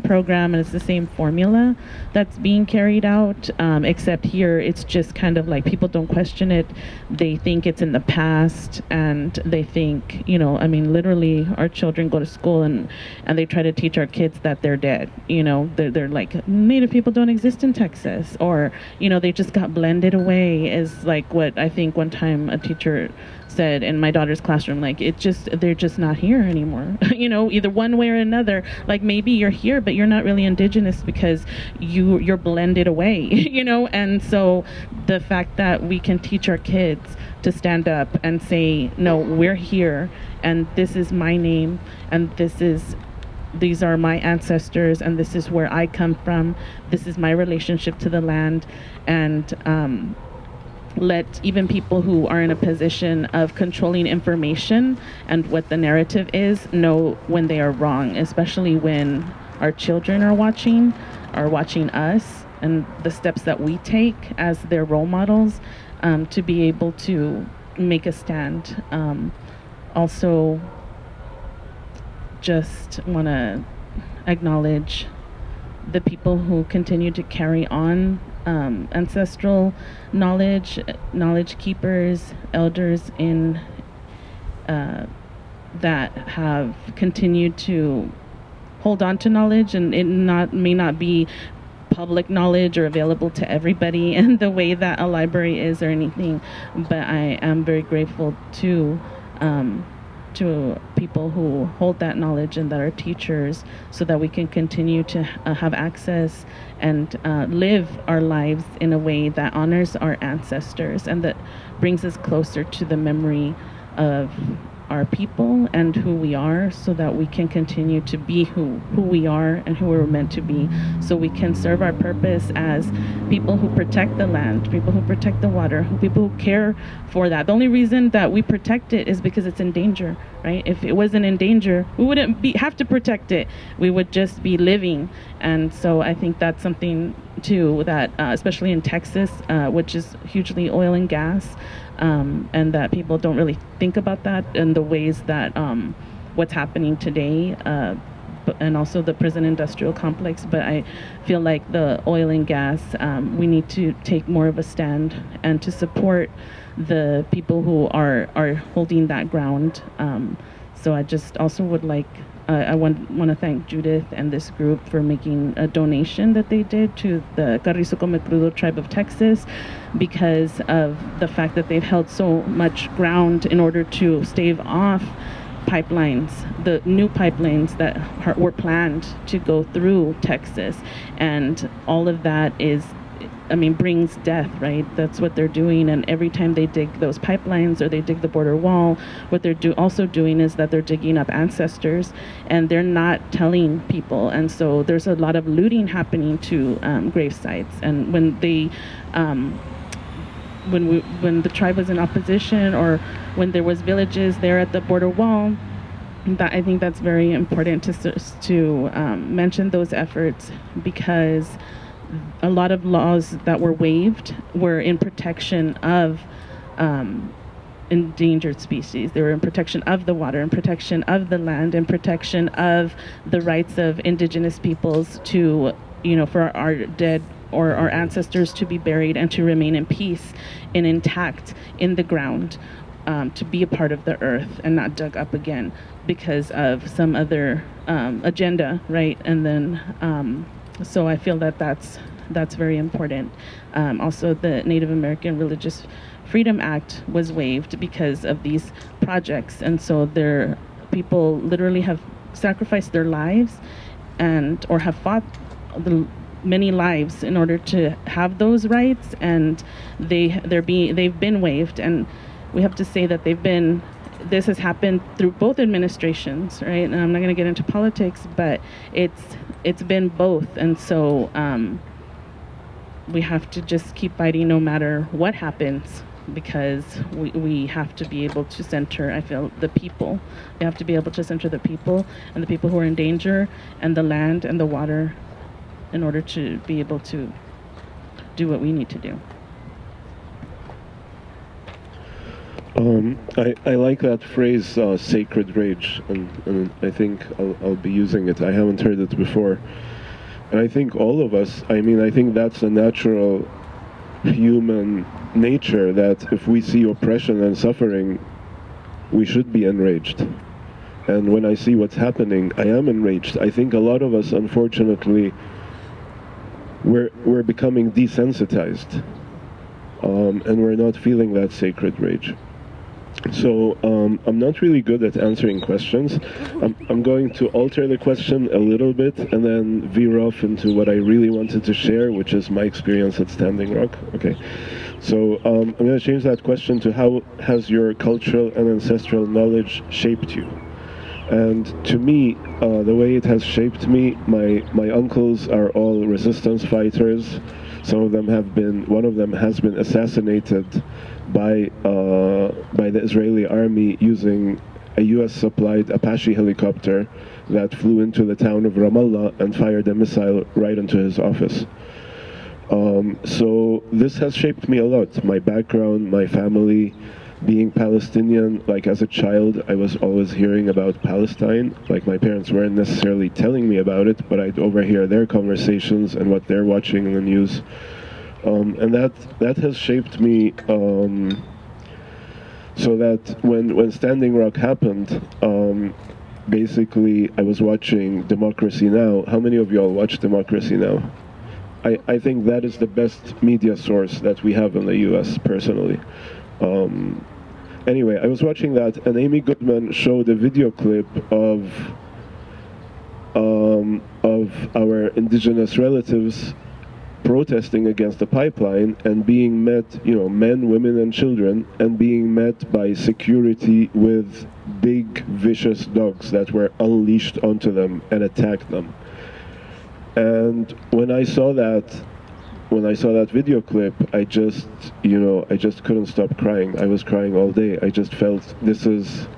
program and it's the same formula that's being carried out, except here it's just kind of like people don't question it. They think it's in the past, and they think, literally our children go to school and they try to teach our kids that they're dead. They're like, Native people don't exist in Texas, or they just got blended away, is like what I think one time a teacher said in my daughter's classroom, like they're just not here anymore. Either one way or another. Like maybe you're here, but you're not really indigenous because you're blended away. And so the fact that we can teach our kids to stand up and say, no, we're here, and this is my name, and these are my ancestors, and this is where I come from, this is my relationship to the land, and let even people who are in a position of controlling information and what the narrative is know when they are wrong, especially when our children are watching us, and the steps that we take as their role models, to be able to make a stand. Also, just want to acknowledge the people who continue to carry on ancestral knowledge keepers, elders in that have continued to hold on to knowledge, and it may not be public knowledge or available to everybody in the way that a library is or anything, but I am very grateful to people who hold that knowledge and that are teachers, so that we can continue to have access and live our lives in a way that honors our ancestors and that brings us closer to the memory of our people and who we are, so that we can continue to be who we are and who we're meant to be, so we can serve our purpose as people who protect the land, people who protect the water, people who care for that. The only reason that we protect it is because it's in danger, right? If it wasn't in danger, we wouldn't have to protect it. We would just be living. And so I think that's something too that, especially in Texas, which is hugely oil and gas, and that people don't really think about that in the ways that what's happening today, and also the prison industrial complex. But I feel like the oil and gas, we need to take more of a stand and to support the people who are holding that ground. So I just also would like, I want to thank Judith and this group for making a donation that they did to the Carrizo-Comecrudo tribe of Texas, because of the fact that they've held so much ground in order to stave off pipelines, the new pipelines that were planned to go through Texas. And all of that brings death, right? That's what they're doing. And every time they dig those pipelines or they dig the border wall, what they're also doing is that they're digging up ancestors, and they're not telling people. And so there's a lot of looting happening to grave sites. And when they, when the tribe was in opposition, or when there was villages there at the border wall, that I think that's very important to mention those efforts, because a lot of laws that were waived were in protection of endangered species. They were in protection of the water, in protection of the land, in protection of the rights of indigenous peoples to, for our dead or our ancestors to be buried and to remain in peace and intact in the ground, to be a part of the earth and not dug up again because of some other agenda, right? And then so I feel that that's very important. Also, the Native American Religious Freedom Act was waived because of these projects, and so people literally have sacrificed their lives or have fought many lives in order to have those rights, and they've been waived. And we have to say that this has happened through both administrations, right? And I'm not going to get into politics, but it's been both. And so we have to just keep fighting no matter what happens, because we have to be able to center, I feel, the people. We have to be able to center the people and the people who are in danger, and the land and the water, in order to be able to do what we need to do. I like that phrase, sacred rage, and I think I'll be using it. I haven't heard it before. And I think all of us, I think that's a natural human nature, that if we see oppression and suffering, we should be enraged. And when I see what's happening, I am enraged. I think a lot of us, unfortunately, we're becoming desensitized, and we're not feeling that sacred rage. So I'm not really good at answering questions. I'm going to alter the question a little bit and then veer off into what I really wanted to share, which is my experience at Standing Rock. Okay. So I'm going to change that question to how has your cultural and ancestral knowledge shaped you? And to me, the way it has shaped me, my uncles are all resistance fighters. Some of them one of them has been assassinated by the Israeli army using a US-supplied Apache helicopter that flew into the town of Ramallah and fired a missile right into his office. So this has shaped me a lot. My background, my family, being Palestinian, like as a child, I was always hearing about Palestine. Like my parents weren't necessarily telling me about it, but I'd overhear their conversations and what they're watching in the news. And that has shaped me so that when Standing Rock happened, basically I was watching Democracy Now! How many of y'all watch Democracy Now! I think that is the best media source that we have in the US, personally. Anyway, I was watching that, and Amy Goodman showed a video clip of our indigenous relatives protesting against the pipeline and being met, men, women, and children, and being met by security with big, vicious dogs that were unleashed onto them and attacked them. And when I saw that video clip, I just couldn't stop crying. I was crying all day. I just felt this is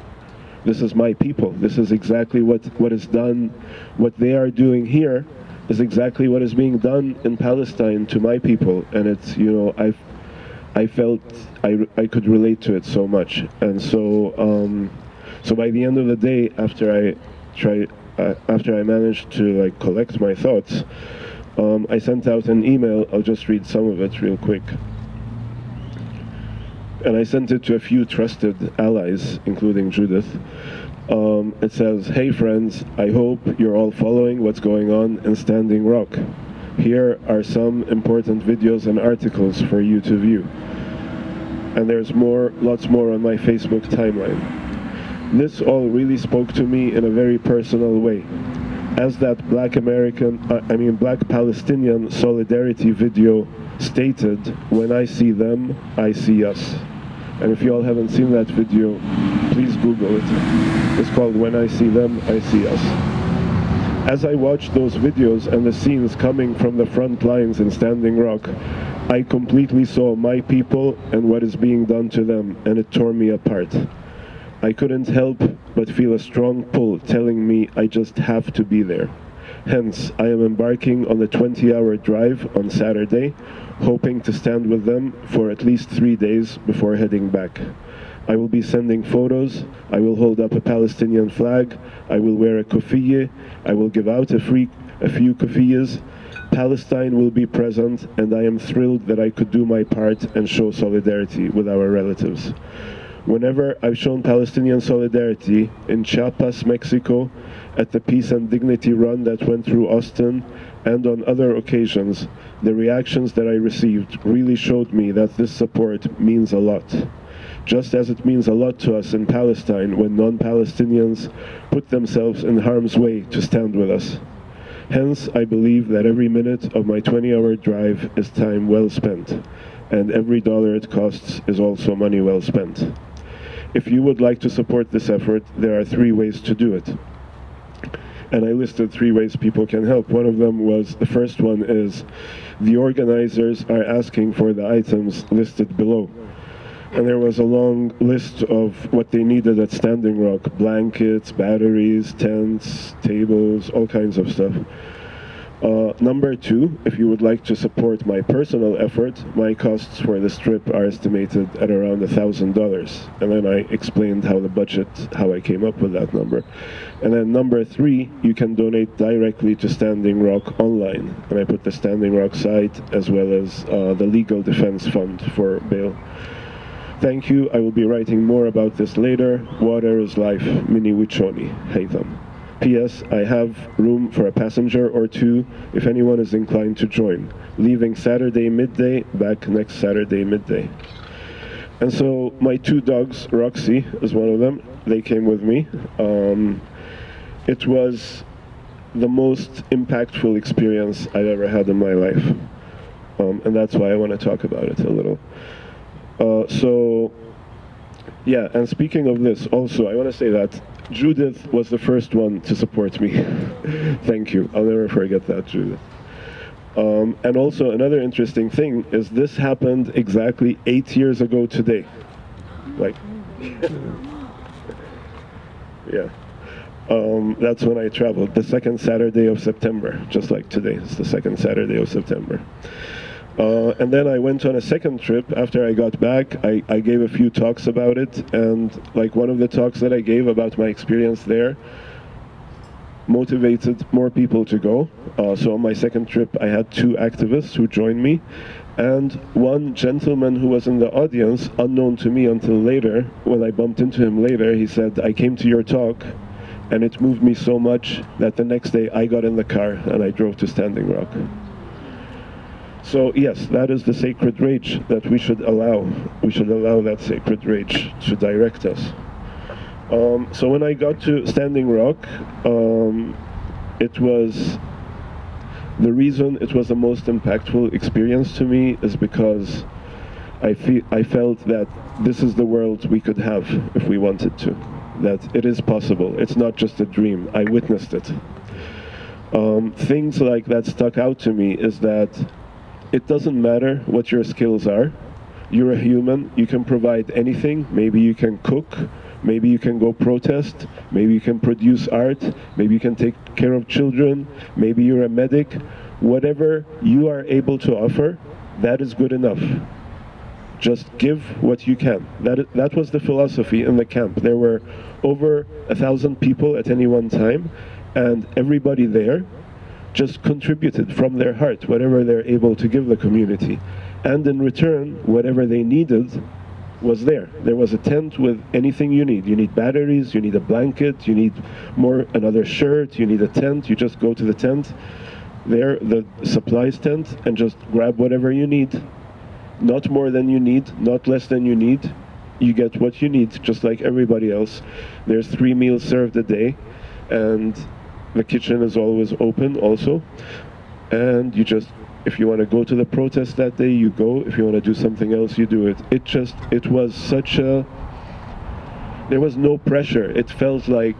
my people. This is exactly what is done. What they are doing here is exactly what is being done in Palestine to my people. And it's, I felt I could relate to it so much. And so by the end of the day, after I managed to collect my thoughts, I sent out an email. I'll just read some of it real quick. And I sent it to a few trusted allies, including Judith. It says, "Hey friends, I hope you're all following what's going on in Standing Rock. Here are some important videos and articles for you to view." And there's lots more on my Facebook timeline. This all really spoke to me in a very personal way. As that Black Palestinian solidarity video stated, "When I see them, I see us." And if you all haven't seen that video, please Google it. It's called "When I See Them, I See Us." As I watched those videos and the scenes coming from the front lines in Standing Rock, I completely saw my people and what is being done to them, and it tore me apart. I couldn't help but feel a strong pull telling me I just have to be there. Hence, I am embarking on the 20-hour drive on Saturday, hoping to stand with them for at least 3 days before heading back. I will be sending photos, I will hold up a Palestinian flag, I will wear a kufiyeh, I will give out a few kufiyehs. Palestine will be present, and I am thrilled that I could do my part and show solidarity with our relatives. Whenever I've shown Palestinian solidarity in Chiapas, Mexico, at the Peace and Dignity Run that went through Austin, and on other occasions, the reactions that I received really showed me that this support means a lot. Just as it means a lot to us in Palestine when non-Palestinians put themselves in harm's way to stand with us. Hence, I believe that every minute of my 20-hour drive is time well spent, and every dollar it costs is also money well spent. If you would like to support this effort, there are 3 ways to do it. And I listed 3 ways people can help. One of them was, the first one is, the organizers are asking for the items listed below. And there was a long list of what they needed at Standing Rock: blankets, batteries, tents, tables, all kinds of stuff. Number 2, if you would like to support my personal effort, my costs for this trip are estimated at around $1,000. And then I explained how I came up with that number. And then number 3, you can donate directly to Standing Rock online. And I put the Standing Rock site as well as the Legal Defense Fund for bail. Thank you. I will be writing more about this later. Water is life. Mini Wichoni. Haithem. P.S. I have room for a passenger or 2 if anyone is inclined to join. Leaving Saturday midday, back next Saturday midday. And so my 2 dogs, Roxy is one of them, they came with me. It was the most impactful experience I've ever had in my life. And that's why I want to talk about it a little. Yeah, and speaking of this, also, I want to say that Judith was the first one to support me. Thank you. I'll never forget that, Judith. And also, another interesting thing is this happened exactly 8 years ago today. Like, yeah. That's when I traveled, the second Saturday of September, just like today. It's the second Saturday of September. And then I went on a second trip. After I got back, I gave a few talks about it, and like one of the talks that I gave about my experience there motivated more people to go. So on my second trip, I had 2 activists who joined me, and one gentleman who was in the audience, unknown to me until later, when I bumped into him later, he said, "I came to your talk, and it moved me so much that the next day I got in the car and I drove to Standing Rock." So yes, that is the sacred rage that we should allow. We should allow that sacred rage to direct us. So when I got to Standing Rock, it was, the reason it was the most impactful experience to me is because I felt that this is the world we could have if we wanted to. That it is possible. It's not just a dream. I witnessed it. Things like that stuck out to me is that it doesn't matter what your skills are. You're a human. You can provide anything. Maybe you can cook. Maybe you can go protest. Maybe you can produce art. Maybe you can take care of children. Maybe you're a medic. Whatever you are able to offer, that is good enough. Just give what you can. That was the philosophy in the camp. There were over 1,000 people at any one time, and everybody there just contributed from their heart, whatever they're able to give the community. And in return, whatever they needed was there. There was a tent with anything you need. You need batteries, you need a blanket, you need another shirt, you need a tent. You just go to the tent, there, the supplies tent, and just grab whatever you need. Not more than you need, not less than you need. You get what you need, just like everybody else. There's 3 meals served a day, and the kitchen is always open also. And you just, if you want to go to the protest that day, you go. If you want to do something else, you do it. It was such a, there was no pressure. It felt like,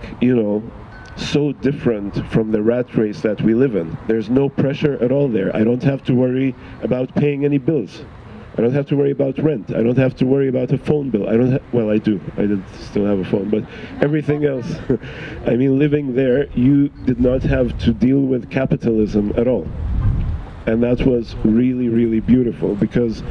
so different from the rat race that we live in. There's no pressure at all there. I don't have to worry about paying any bills. I don't have to worry about rent. I don't have to worry about a phone bill. Well, I do. I did still have a phone, but everything else. I mean, living there, you did not have to deal with capitalism at all. And that was really, really beautiful, because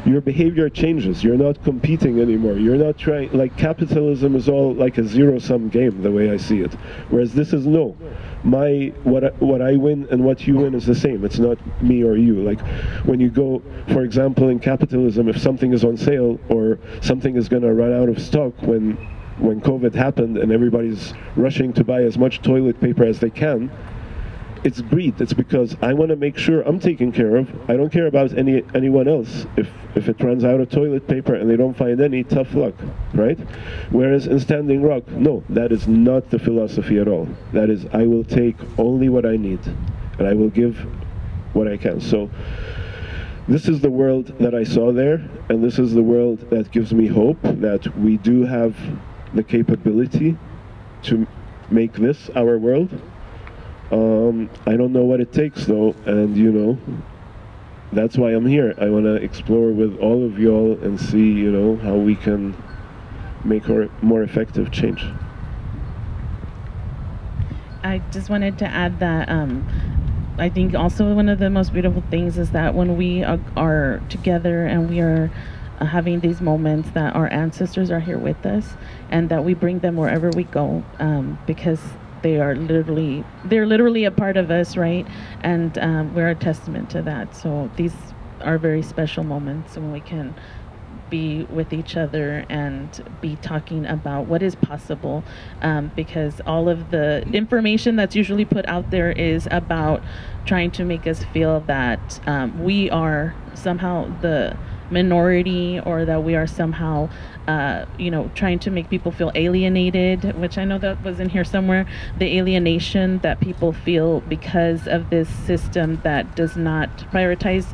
your behavior changes. You're not competing anymore. You're not trying, like capitalism is all like a zero-sum game, the way I see it. Whereas this is no. What I win and what you win is the same. It's not me or you. Like when you go, for example, in capitalism, if something is on sale or something is going to run out of stock when COVID happened and everybody's rushing to buy as much toilet paper as they can, it's greed. It's because I want to make sure I'm taken care of. I don't care about anyone else. If it runs out of toilet paper and they don't find any, tough luck, right? Whereas in Standing Rock, no, that is not the philosophy at all. That is, I will take only what I need, and I will give what I can. So this is the world that I saw there, and this is the world that gives me hope that we do have the capability to make this our world. I don't know what it takes though, and that's why I'm here. I want to explore with all of y'all and see, how we can make a more effective change. I just wanted to add that I think also one of the most beautiful things is that when we are together and we are having these moments, that our ancestors are here with us and that we bring them wherever we go, because they're literally a part of us, right? And we're a testament to that. So these are very special moments when we can be with each other and be talking about what is possible, because all of the information that's usually put out there is about trying to make us feel that we are somehow the minority, or that we are somehow trying to make people feel alienated, which I know that was in here somewhere, the alienation that people feel because of this system that does not prioritize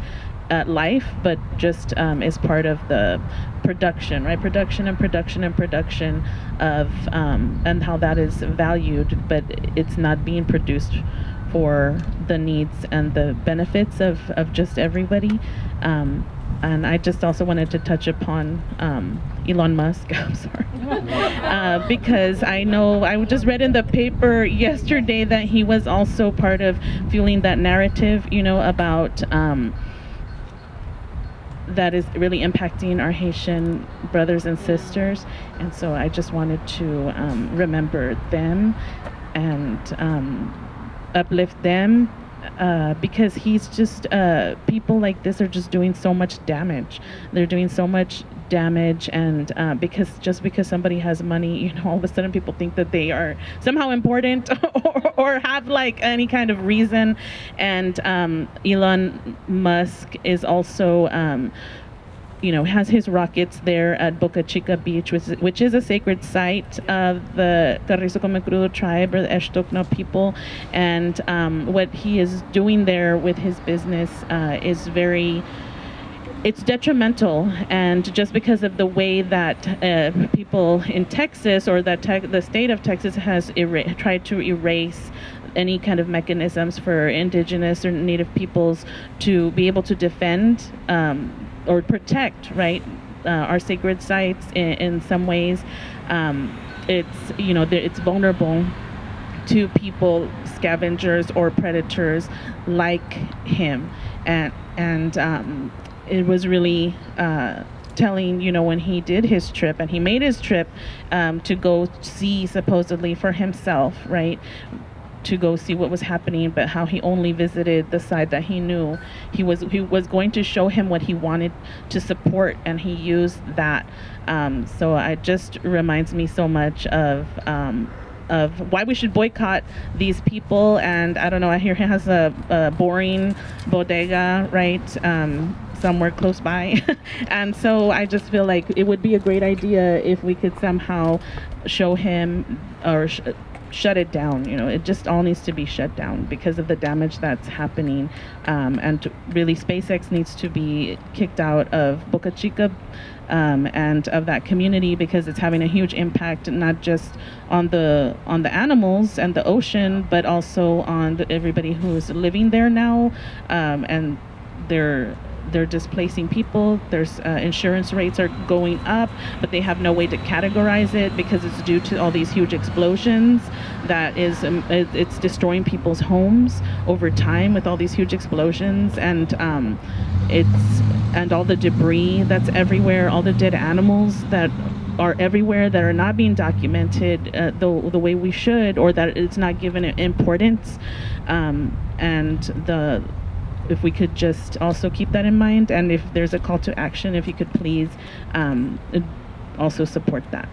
life, but just is part of the production, right? Production and production and production of, and how that is valued, but it's not being produced for the needs and the benefits of just everybody. And I just also wanted to touch upon Elon Musk. I'm sorry. Because I know I just read in the paper yesterday that he was also part of fueling that narrative, about that is really impacting our Haitian brothers and sisters. And so I just wanted to remember them and uplift them. Because he's just, people like this are just doing so much damage. They're doing so much damage, and because somebody has money, all of a sudden people think that they are somehow important or have like any kind of reason. And Elon Musk is also has his rockets there at Boca Chica Beach, which is a sacred site of the Carrizo Come Crudo tribe, or the Eshtokna people. And what he is doing there with his business is it's detrimental. And just because of the way that people in Texas, or that the state of Texas has tried to erase any kind of mechanisms for indigenous or native peoples to be able to defend or protect, right, our sacred sites in some ways. It's vulnerable to people, scavengers or predators like him, and it was really telling, when he did his trip, and he made his trip to go see supposedly for himself, right, to go see what was happening, but how he only visited the side that he knew. He was going to show him what he wanted to support, and he used that. So it just reminds me so much of why we should boycott these people. And I don't know, I hear he has a boring bodega, right, somewhere close by. And so I just feel like it would be a great idea if we could somehow show him or shut it down. It just all needs to be shut down because of the damage that's happening. And really, SpaceX needs to be kicked out of Boca Chica and of that community, because it's having a huge impact, not just on the animals and the ocean, but also on everybody who's living there now. And they're displacing people. There's insurance rates are going up, but they have no way to categorize it because it's due to all these huge explosions. That is, it's destroying people's homes over time with all these huge explosions, and all the debris that's everywhere, all the dead animals that are everywhere that are not being documented the way we should, or that it's not given importance. If we could just also keep that in mind, and if there's a call to action, if you could please also support that.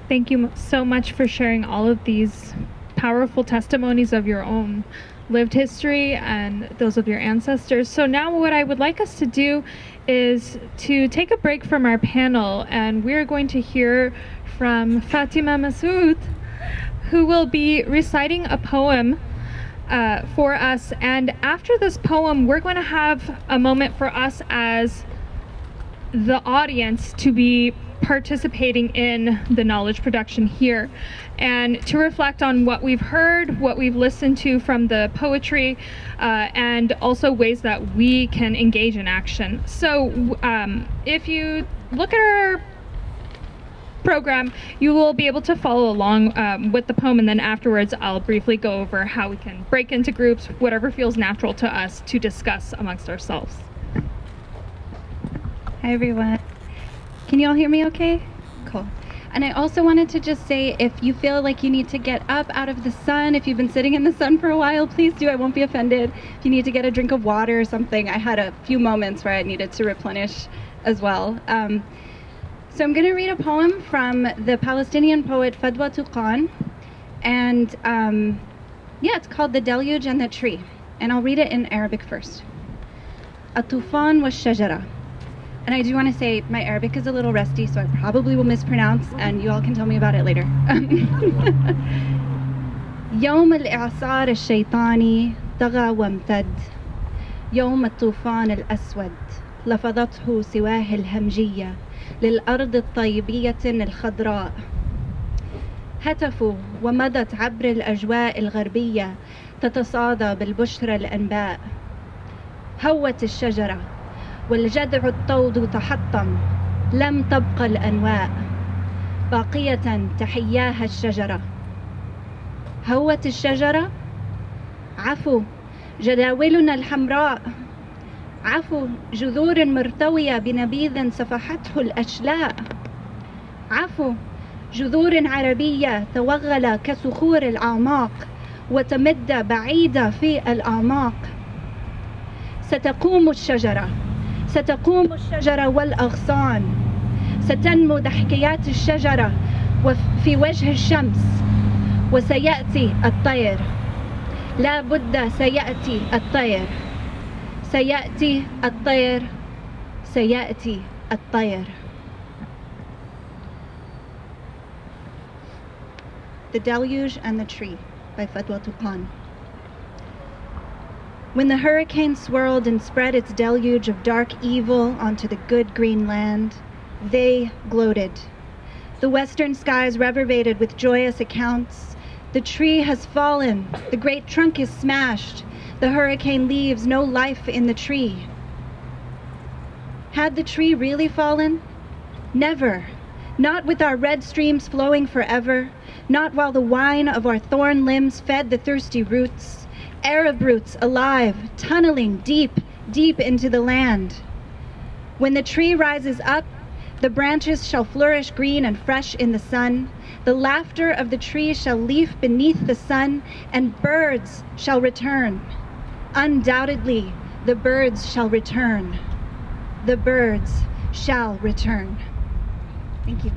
Thank you so much for sharing all of these powerful testimonies of your own lived history and those of your ancestors. So now what I would like us to do is to take a break from our panel, and we're going to hear from Fatima Masoud, who will be reciting a poem for us. And after this poem, we're going to have a moment for us as the audience to be participating in the knowledge production here, and to reflect on what we've heard, what we've listened to from the poetry, and also ways that we can engage in action. So if you look at our program, you will be able to follow along with the poem, and then afterwards I'll briefly go over how we can break into groups, whatever feels natural to us to discuss amongst ourselves. Hi everyone. Can you all hear me okay? Cool. And I also wanted to just say, if you feel like you need to get up out of the sun, if you've been sitting in the sun for a while, please do. I won't be offended. If you need to get a drink of water or something, I had a few moments where I needed to replenish as well. So I'm going to read a poem from the Palestinian poet Fadwa Khan, and it's called The Deluge and the Tree, and I'll read it in Arabic first. At-Tufan wa shajara. And I do want to say my Arabic is a little rusty, so I probably will mispronounce, and you all can tell me about it later. يوم الإعصار الشيطاني طغى وامتد يوم الطوفان الأسود لفظته سواه الهمجية للأرض الطيبية الخضراء. هتفوا ومضت عبر الأجواء الغربية تتصادى بالبشرى الأنباء. هوت الشجرة والجذع الطود تحطم، لم تبقى الأنواء باقية تحياها الشجرة. هوت الشجرة، عفوا جداولنا الحمراء، عفوا جذور مرتوية بنبيذ سفحته الأشلاء، عفوا جذور عربية توغل كصخور الأعماق وتمد بعيدة في الأعماق. ستقوم الشجرة، ستقوم الشجرة والأغصان، ستنمو ضحكيات الشجرة في وجه الشمس، وسيأتي الطير، لا بد سيأتي الطير، سيأتي الطير، سيأتي الطير. The Deluge and the Tree by Fatima Khan. When the hurricane swirled and spread its deluge of dark evil onto the good green land, they gloated. The western skies reverberated with joyous accounts. The tree has fallen, the great trunk is smashed, the hurricane leaves no life in the tree. Had the tree really fallen? Never. Not with our red streams flowing forever, not while the wine of our thorn limbs fed the thirsty roots, Arab roots alive, tunneling deep, deep into the land. When the tree rises up, the branches shall flourish green and fresh in the sun. The laughter of the tree shall leaf beneath the sun, and birds shall return. Undoubtedly, the birds shall return. The birds shall return. Thank you.